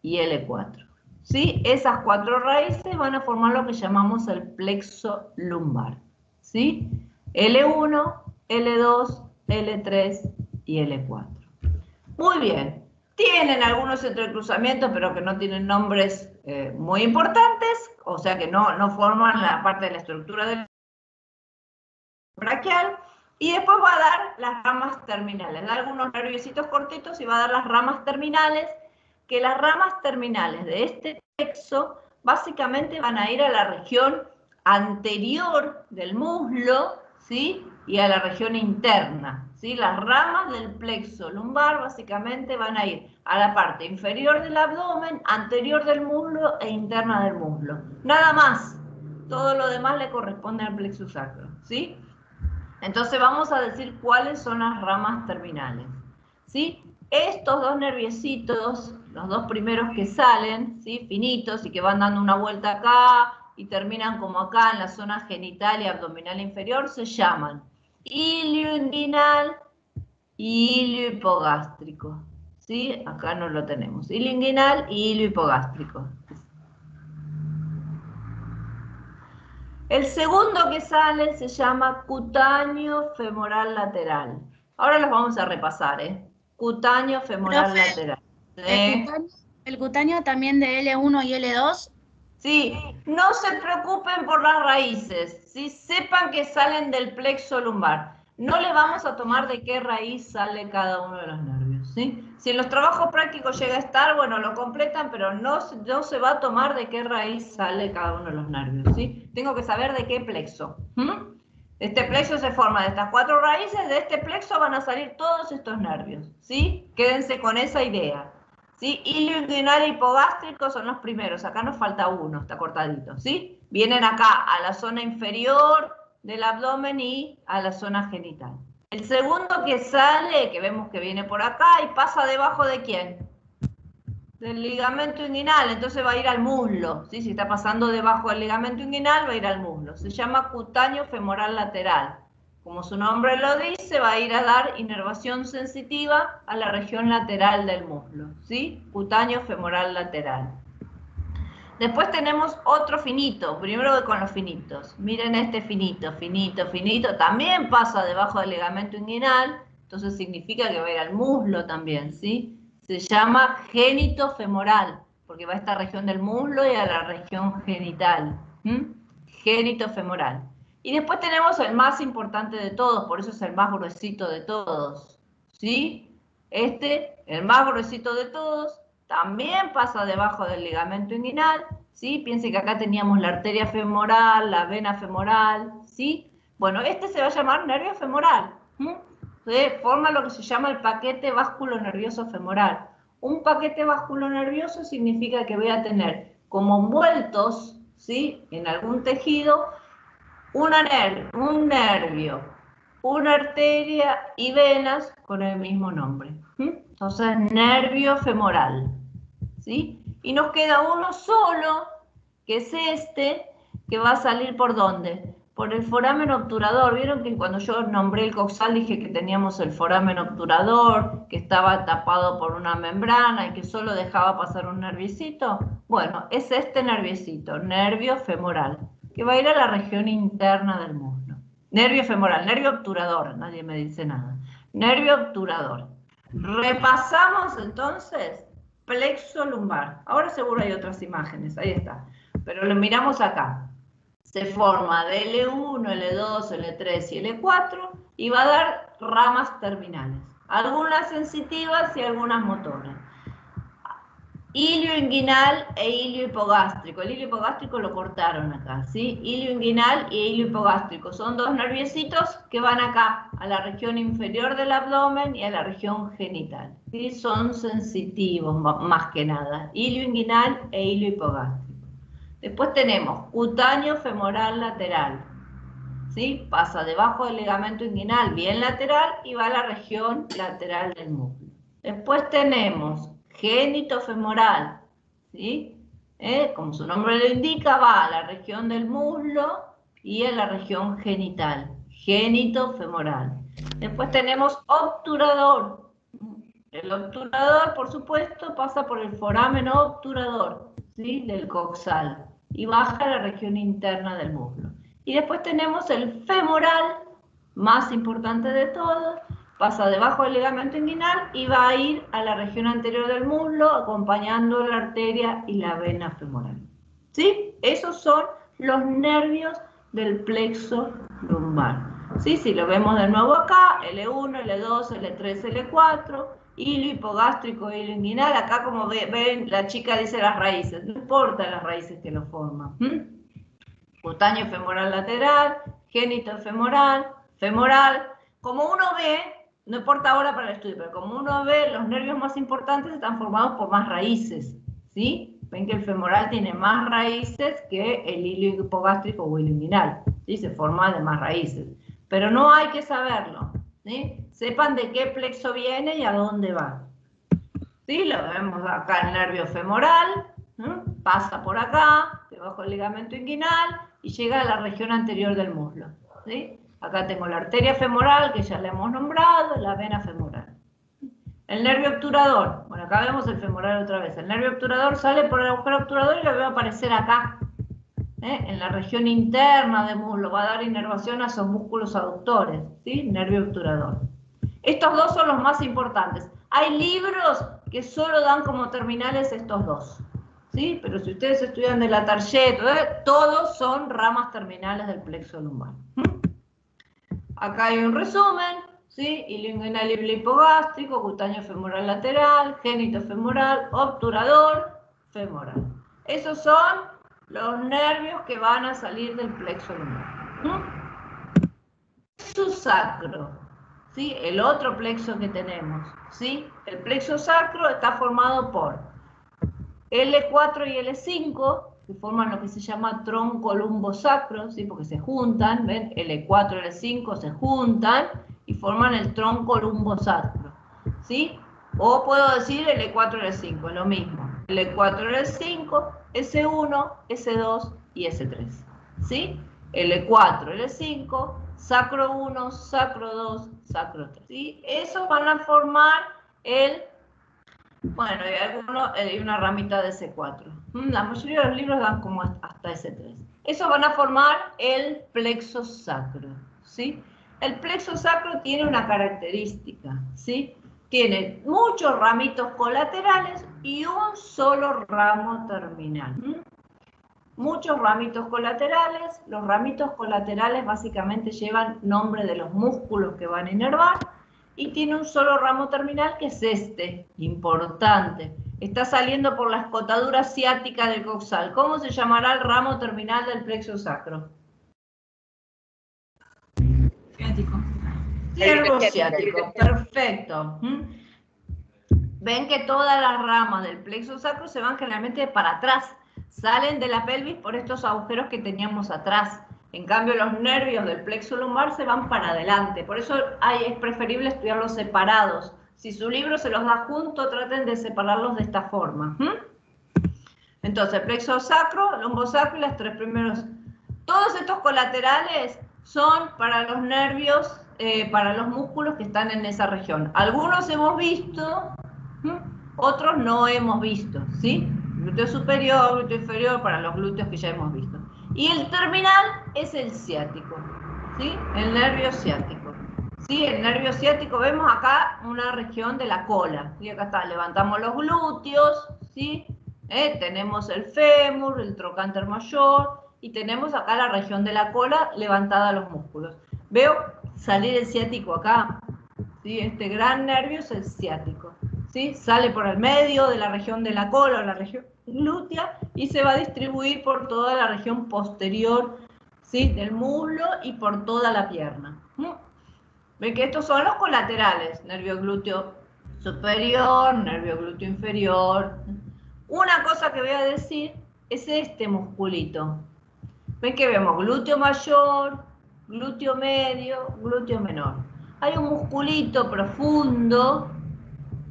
y L4. ¿Sí? Esas cuatro raíces van a formar lo que llamamos el plexo lumbar. ¿Sí? L1, L2, L3 y L4. Muy bien. Tienen algunos entrecruzamientos, pero que no tienen nombres muy importantes, o sea que no forman la parte de la estructura del braquial. Y después va a dar las ramas terminales. Da algunos nerviositos cortitos y va a dar las ramas terminales, que las ramas terminales de este plexo básicamente van a ir a la región anterior del muslo, ¿sí? Y a la región interna, ¿sí? Las ramas del plexo lumbar básicamente van a ir a la parte inferior del abdomen, anterior del muslo e interna del muslo. Nada más. Todo lo demás le corresponde al plexo sacro, ¿sí? Entonces vamos a decir cuáles son las ramas terminales, ¿sí? Estos dos nerviecitos, los dos primeros que salen, ¿sí? Finitos y que van dando una vuelta acá y terminan como acá en la zona genital y abdominal inferior, se llaman ilio inguinal y ilio hipogástrico, ¿sí? Acá no lo tenemos, ilio inguinal y ilio hipogástrico. El segundo que sale se llama cutáneo femoral lateral. Ahora los vamos a repasar, ¿eh? Cutáneo femoral Profe, lateral. ¿El cutáneo también de L1 y L2? Sí, no se preocupen por las raíces, ¿sí? Sepan que salen del plexo lumbar. No le vamos a tomar de qué raíz sale cada uno de los nervios, ¿sí? Si en los trabajos prácticos llega a estar, bueno, lo completan, pero no se va a tomar de qué raíz sale cada uno de los nervios, ¿sí? Tengo que saber de qué plexo. Este plexo se forma de estas 4 raíces, de este plexo van a salir todos estos nervios, ¿sí? Quédense con esa idea. ¿Sí? Ilio inguinal e hipogástrico son los primeros, acá nos falta uno, está cortadito, ¿sí? Vienen acá a la zona inferior del abdomen y a la zona genital. El segundo que sale, que vemos que viene por acá y pasa debajo de ¿quién? Del ligamento inguinal, entonces va a ir al muslo, ¿sí? Si está pasando debajo del ligamento inguinal, va a ir al muslo. Se llama cutáneo femoral lateral. Como su nombre lo dice, va a ir a dar inervación sensitiva a la región lateral del muslo, ¿sí? Cutáneo femoral lateral. Después tenemos otro finito, primero con los finitos. Miren este finito, finito, finito, también pasa debajo del ligamento inguinal, entonces significa que va a ir al muslo también, ¿sí? Se llama génito femoral, porque va a esta región del muslo y a la región genital. Génito femoral. Y después tenemos el más importante de todos, por eso es el más gruesito de todos, ¿sí? Este, el más gruesito de todos, también pasa debajo del ligamento inguinal, ¿sí? Piensen que acá teníamos la arteria femoral, la vena femoral, ¿sí? Bueno, este se va a llamar nervio femoral, forma lo que se llama el paquete vasculonervioso femoral. Un paquete vasculonervioso significa que voy a tener como envueltos, ¿sí? En algún tejido, un nervio, una arteria y venas con el mismo nombre. Entonces, nervio femoral, ¿sí? Y nos queda uno solo, que es este, que va a salir ¿por dónde? Por el foramen obturador. ¿Vieron que cuando yo nombré el coxal dije que teníamos el foramen obturador, que estaba tapado por una membrana y que solo dejaba pasar un nerviecito? Bueno, es este nerviecito, nervio femoral, que va a ir a la región interna del muslo. Nervio femoral, nervio obturador, nadie me dice nada. Nervio obturador. Repasamos entonces plexo lumbar. Ahora seguro hay otras imágenes, ahí está. Pero lo miramos acá. Se forma de L1, L2, L3 y L4 y va a dar ramas terminales. Algunas sensitivas y algunas motoras. Ilio inguinal e ilio hipogástrico. El ilio hipogástrico lo cortaron acá, ¿sí? Ilio inguinal y ilio hipogástrico. Son dos nerviecitos que van acá, a la región inferior del abdomen y a la región genital. ¿Sí? Son sensitivos, más que nada. Ilio inguinal e ilio hipogástrico. Después tenemos cutáneo femoral lateral. ¿Sí? Pasa debajo del ligamento inguinal, bien lateral, y va a la región lateral del muslo. Después tenemos génito femoral, ¿sí? Como su nombre lo indica, va a la región del muslo y a la región genital. Génito femoral. Después tenemos obturador. El obturador, por supuesto, pasa por el foramen obturador, ¿sí? Del coxal y baja a la región interna del muslo. Y después tenemos el femoral, más importante de todos, pasa debajo del ligamento inguinal y va a ir a la región anterior del muslo, acompañando la arteria y la vena femoral. ¿Sí? Esos son los nervios del plexo lumbar. ¿Sí? Si lo vemos de nuevo acá, L1, L2, L3, L4, hilo hipogástrico, hilo inguinal. Acá, como ven, la chica dice las raíces. No importa las raíces que lo forman. Cutáneo femoral lateral, genitofemoral, femoral. Como uno ve, no importa ahora para el estudio, pero como uno ve, los nervios más importantes están formados por más raíces, ¿sí? Ven que el femoral tiene más raíces que el hilo hipogástrico o hilo inguinal, ¿sí? Se forma de más raíces. Pero no hay que saberlo, ¿sí? Sepan de qué plexo viene y a dónde va. ¿Sí? Lo vemos acá, el nervio femoral, ¿no? Pasa por acá, debajo del ligamento inguinal, y llega a la región anterior del muslo, ¿sí? Acá tengo la arteria femoral, que ya la hemos nombrado, la vena femoral. El nervio obturador, bueno, acá vemos el femoral otra vez. El nervio obturador sale por el agujero obturador y lo veo aparecer acá, en la región interna del muslo, va a dar inervación a esos músculos aductores, ¿sí? Nervio obturador. Estos dos son los más importantes. Hay libros que solo dan como terminales estos dos, ¿sí? Pero si ustedes estudian de la Target, todos son ramas terminales del plexo lumbar. Acá hay un resumen, ¿sí? Hilo inguinal y hipogástrico, cutáneo femoral lateral, genitofemoral, obturador, femoral. Esos son los nervios que van a salir del plexo lumbar. Plexo sacro, ¿sí? El otro plexo que tenemos, ¿sí? El plexo sacro está formado por L4 y L5, que forman lo que se llama tronco lumbosacro, ¿sí? Porque se juntan, ¿ven? L4 y L5 se juntan y forman el tronco lumbosacro, ¿sí? O puedo decir L4 y L5, lo mismo. L4 y L5, S1, S2 y S3, ¿sí? L4 y L5, sacro 1, sacro 2, sacro 3, ¿sí? Esos van a formar el... Bueno, hay una ramita de S4. La mayoría de los libros dan como hasta S3. Esos van a formar el plexo sacro, ¿sí? El plexo sacro tiene una característica, ¿sí? Tiene muchos ramitos colaterales y un solo ramo terminal. Muchos ramitos colaterales. Los ramitos colaterales básicamente llevan nombre de los músculos que van a inervar. Y tiene un solo ramo terminal, que es este, importante. Está saliendo por la escotadura ciática del coxal. ¿Cómo se llamará el ramo terminal del plexo sacro? Ciático. Nervio ciático, perfecto. Ven que todas las ramas del plexo sacro se van generalmente para atrás. Salen de la pelvis por estos agujeros que teníamos atrás. En cambio, los nervios del plexo lumbar se van para adelante. Por eso es preferible estudiarlos separados. Si su libro se los da junto, traten de separarlos de esta forma. Entonces, plexo sacro, lumbosacro y las tres primeros. Todos estos colaterales son para los nervios, para los músculos que están en esa región. Algunos hemos visto, otros no hemos visto, ¿sí? Glúteo superior, glúteo inferior, para los glúteos que ya hemos visto. Y el terminal es el ciático, ¿sí? El nervio ciático. ¿Sí? El nervio ciático, vemos acá una región de la cola. Y acá está, levantamos los glúteos, ¿sí? Tenemos el fémur, el trocánter mayor, y tenemos acá la región de la cola levantada a los músculos. Veo salir el ciático acá, ¿sí? Este gran nervio es el ciático, ¿sí? Sale por el medio de la región de la cola, la región glútea, y se va a distribuir por toda la región posterior, ¿sí? Del muslo y por toda la pierna. Ven que estos son los colaterales, nervio glúteo superior, nervio glúteo inferior. Una cosa que voy a decir es este musculito. Ven que vemos glúteo mayor, glúteo medio, glúteo menor. Hay un musculito profundo,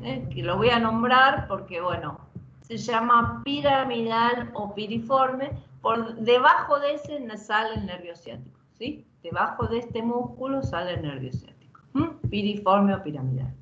que lo voy a nombrar porque, bueno, se llama piramidal o piriforme. Por debajo de ese sale el nervio ciático, ¿sí? Debajo de este músculo sale el nervio ciático. Piriforme o piramidal.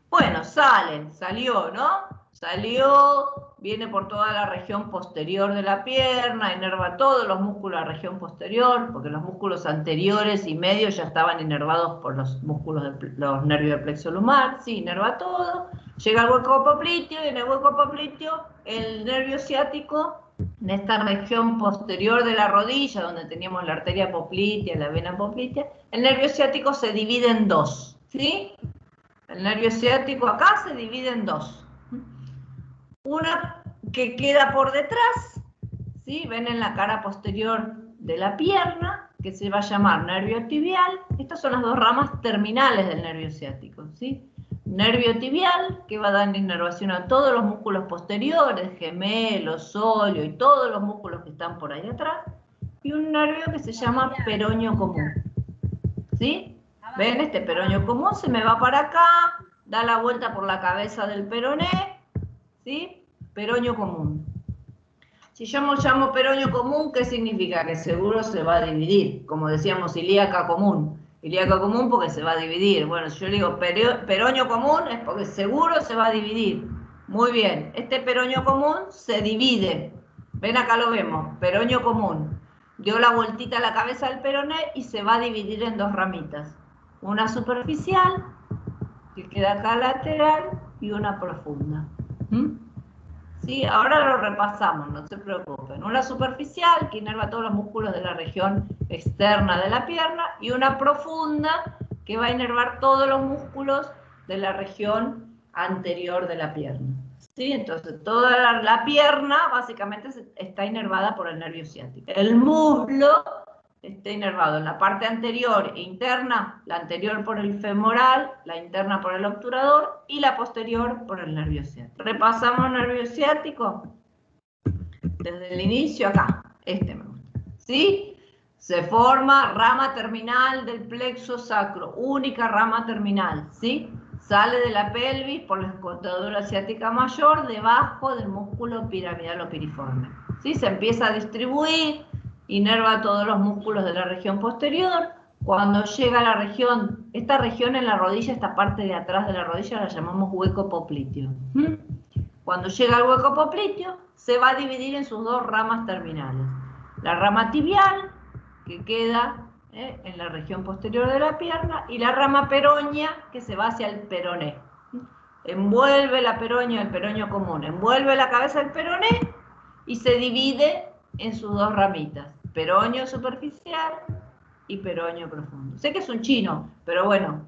Bueno, salió, ¿no? Salió, viene por toda la región posterior de la pierna, inerva todos los músculos de la región posterior, porque los músculos anteriores y medios ya estaban inervados por los músculos, los nervios del plexo lumbar, sí, inerva todo, llega al hueco popliteo, y en el hueco popliteo el nervio ciático, en esta región posterior de la rodilla, donde teníamos la arteria poplitea, la vena poplitea, el nervio ciático se divide en dos, ¿sí? El nervio ciático acá se divide en dos. Una que queda por detrás, ¿sí? Ven en la cara posterior de la pierna, que se va a llamar nervio tibial. Estas son las dos ramas terminales del nervio ciático, ¿sí? Nervio tibial, que va a dar inervación a todos los músculos posteriores, gemelo, sóleo y todos los músculos que están por ahí atrás. Y un nervio que se llama peroneo común, ¿sí? ¿Ven? Este peroneo común se me va para acá, da la vuelta por la cabeza del peroné, ¿sí? Peroneo común. Si yo me llamo peroneo común, ¿qué significa? Que seguro se va a dividir. Como decíamos, ilíaca común. Ilíaca común porque se va a dividir. Bueno, si yo digo peroneo común es porque seguro se va a dividir. Muy bien. Este peroneo común se divide. Ven, acá lo vemos. Peroneo común. Dio la vueltita a la cabeza del peroné y se va a dividir en dos ramitas. Una superficial, que queda acá lateral, y una profunda. ¿Sí? Ahora lo repasamos, no se preocupen. Una superficial, que inerva todos los músculos de la región externa de la pierna, y una profunda, que va a inervar todos los músculos de la región anterior de la pierna. ¿Sí? Entonces, toda la pierna básicamente está inervada por el nervio ciático. El muslo está inervado en la parte anterior e interna, la anterior por el femoral, la interna por el obturador y la posterior por el nervio ciático. Repasamos el nervio ciático desde el inicio acá, este me gusta, ¿sí? Se forma rama terminal del plexo sacro, única rama terminal, ¿sí? Sale de la pelvis por la escotadura ciática mayor, debajo del músculo piramidal o piriforme, ¿sí? Se empieza a distribuir, inerva todos los músculos de la región posterior. Cuando llega a la región, esta región en la rodilla, esta parte de atrás de la rodilla la llamamos hueco popliteo. Cuando llega al hueco popliteo, se va a dividir en sus dos ramas terminales. La rama tibial, que queda en la región posterior de la pierna, y la rama peronea, que se va hacia el peroné. Envuelve la peronea, el peroneo común, envuelve la cabeza del peroné y se divide en sus dos ramitas, peroneo superficial y peroneo profundo. Sé que es un chino, pero bueno.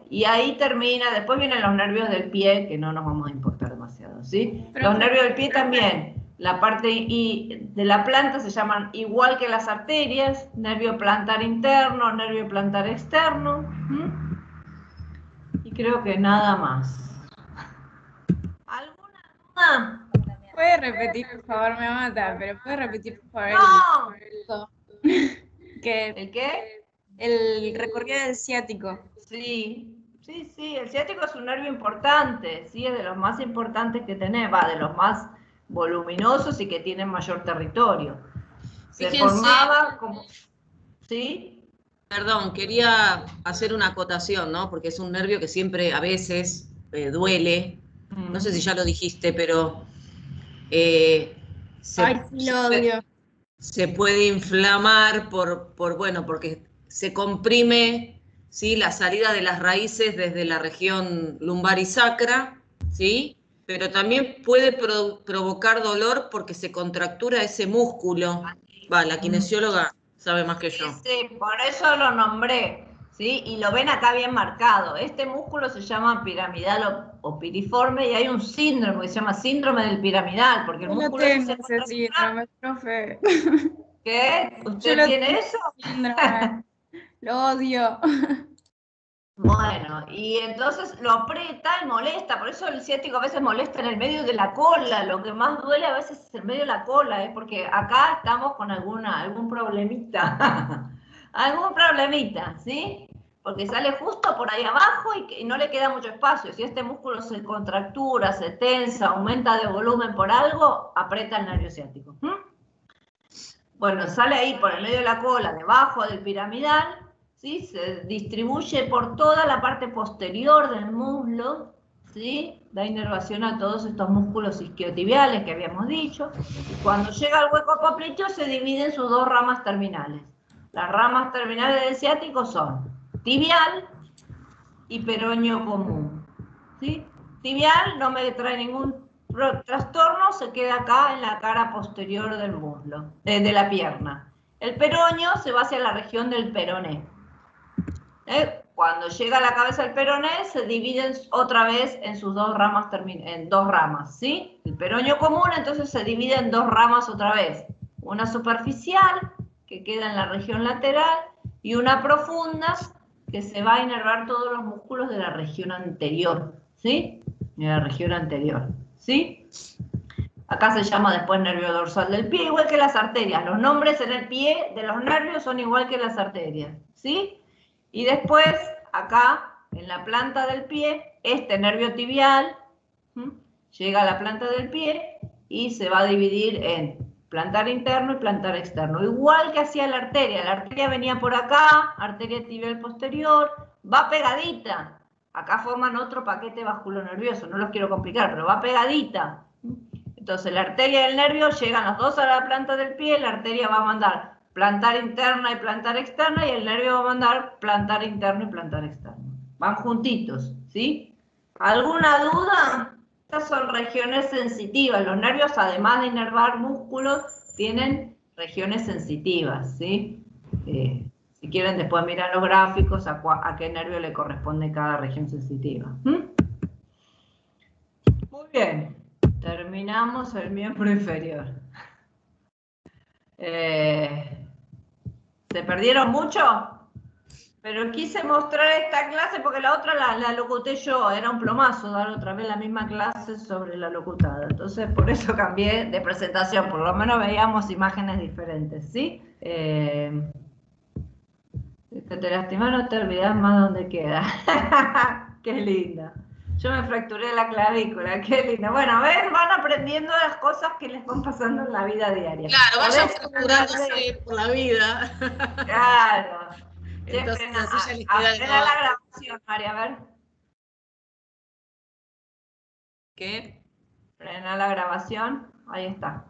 Y ahí termina, después vienen los nervios del pie, que no nos vamos a importar demasiado, ¿sí? Los nervios del pie también. La parte de la planta se llaman igual que las arterias, nervio plantar interno, nervio plantar externo. Y creo que nada más. ¿Alguna duda? ¿Puede repetir, por favor? Me mata, pero ¿puede repetir, por favor? ¡No! ¿El qué? El recorrido del ciático. Sí, el ciático es un nervio importante, sí, es de los más importantes que tenemos, de los más voluminosos y que tienen mayor territorio. Se formaba como... ¿Sí? Perdón, quería hacer una acotación, ¿no? Porque es un nervio que siempre a veces duele. No sé si ya lo dijiste, pero se puede inflamar porque se comprime, ¿sí? La salida de las raíces desde la región lumbar y sacra, ¿sí? Pero también puede provocar dolor porque se contractura ese músculo. La kinesióloga sabe más que yo. Sí, por eso lo nombré, ¿sí? Y lo ven acá bien marcado. Este músculo se llama piramidal o piriforme, y hay un síndrome que se llama síndrome del piramidal, porque el músculo tengo ese síndrome, profe. ¿Qué? ¿Usted tiene eso? Síndrome. Lo odio. Bueno, y entonces lo aprieta y molesta, por eso el ciático a veces molesta en el medio de la cola. Lo que más duele a veces es el medio de la cola, porque acá estamos con algún problemita, algún problemita, ¿sí? Porque sale justo por ahí abajo y no le queda mucho espacio. Si este músculo se contractura, se tensa, aumenta de volumen por algo, aprieta el nervio ciático. Bueno, sale ahí por el medio de la cola, debajo del piramidal, ¿sí? Se distribuye por toda la parte posterior del muslo, ¿sí? Da inervación a todos estos músculos isquiotibiales que habíamos dicho. Y cuando llega al hueco popliteo se divide en sus dos ramas terminales. Las ramas terminales del ciático son tibial y peroneo común, ¿sí? Tibial no me trae ningún trastorno, se queda acá en la cara posterior del muslo, de la pierna. El peroneo se va hacia la región del peroné. Cuando llega a la cabeza del peroné, se dividen otra vez en sus dos ramas, en dos ramas, ¿sí? El peroneo común entonces se divide en dos ramas otra vez. Una superficial, que queda en la región lateral, y una profunda, que se va a inervar todos los músculos de la región anterior, ¿sí? De la región anterior, ¿sí? Acá se llama después nervio dorsal del pie, igual que las arterias. Los nombres en el pie de los nervios son igual que las arterias, ¿sí? Y después, acá, en la planta del pie, este nervio tibial llega a la planta del pie y se va a dividir en plantar interno y plantar externo. Igual que hacía la arteria. La arteria venía por acá, arteria tibial posterior, va pegadita. Acá forman otro paquete vasculonervioso, no los quiero complicar, pero va pegadita. Entonces la arteria y el nervio llegan los dos a la planta del pie, la arteria va a mandar plantar interna y plantar externa, y el nervio va a mandar plantar interno y plantar externo. Van juntitos, ¿sí? ¿Alguna duda? Estas son regiones sensitivas. Los nervios, además de inervar músculos, tienen regiones sensitivas, ¿sí? Si quieren, después miran los gráficos a qué nervio le corresponde cada región sensitiva. Muy bien. Terminamos el miembro inferior. ¿Se perdieron mucho? Pero quise mostrar esta clase porque la otra la locuté yo. Era un plomazo dar otra vez la misma clase sobre la locutada. Entonces por eso cambié de presentación. Por lo menos veíamos imágenes diferentes, ¿sí? Que te lastimas, no te olvidas más dónde queda. Qué linda. Yo me fracturé la clavícula, qué lindo. Bueno, ven, van aprendiendo las cosas que les van pasando en la vida diaria. Claro, vayan fracturándose por la vida. Claro. Entonces, así Frena ya les queda la grabación, María, a ver. ¿Qué? Frena la grabación, ahí está.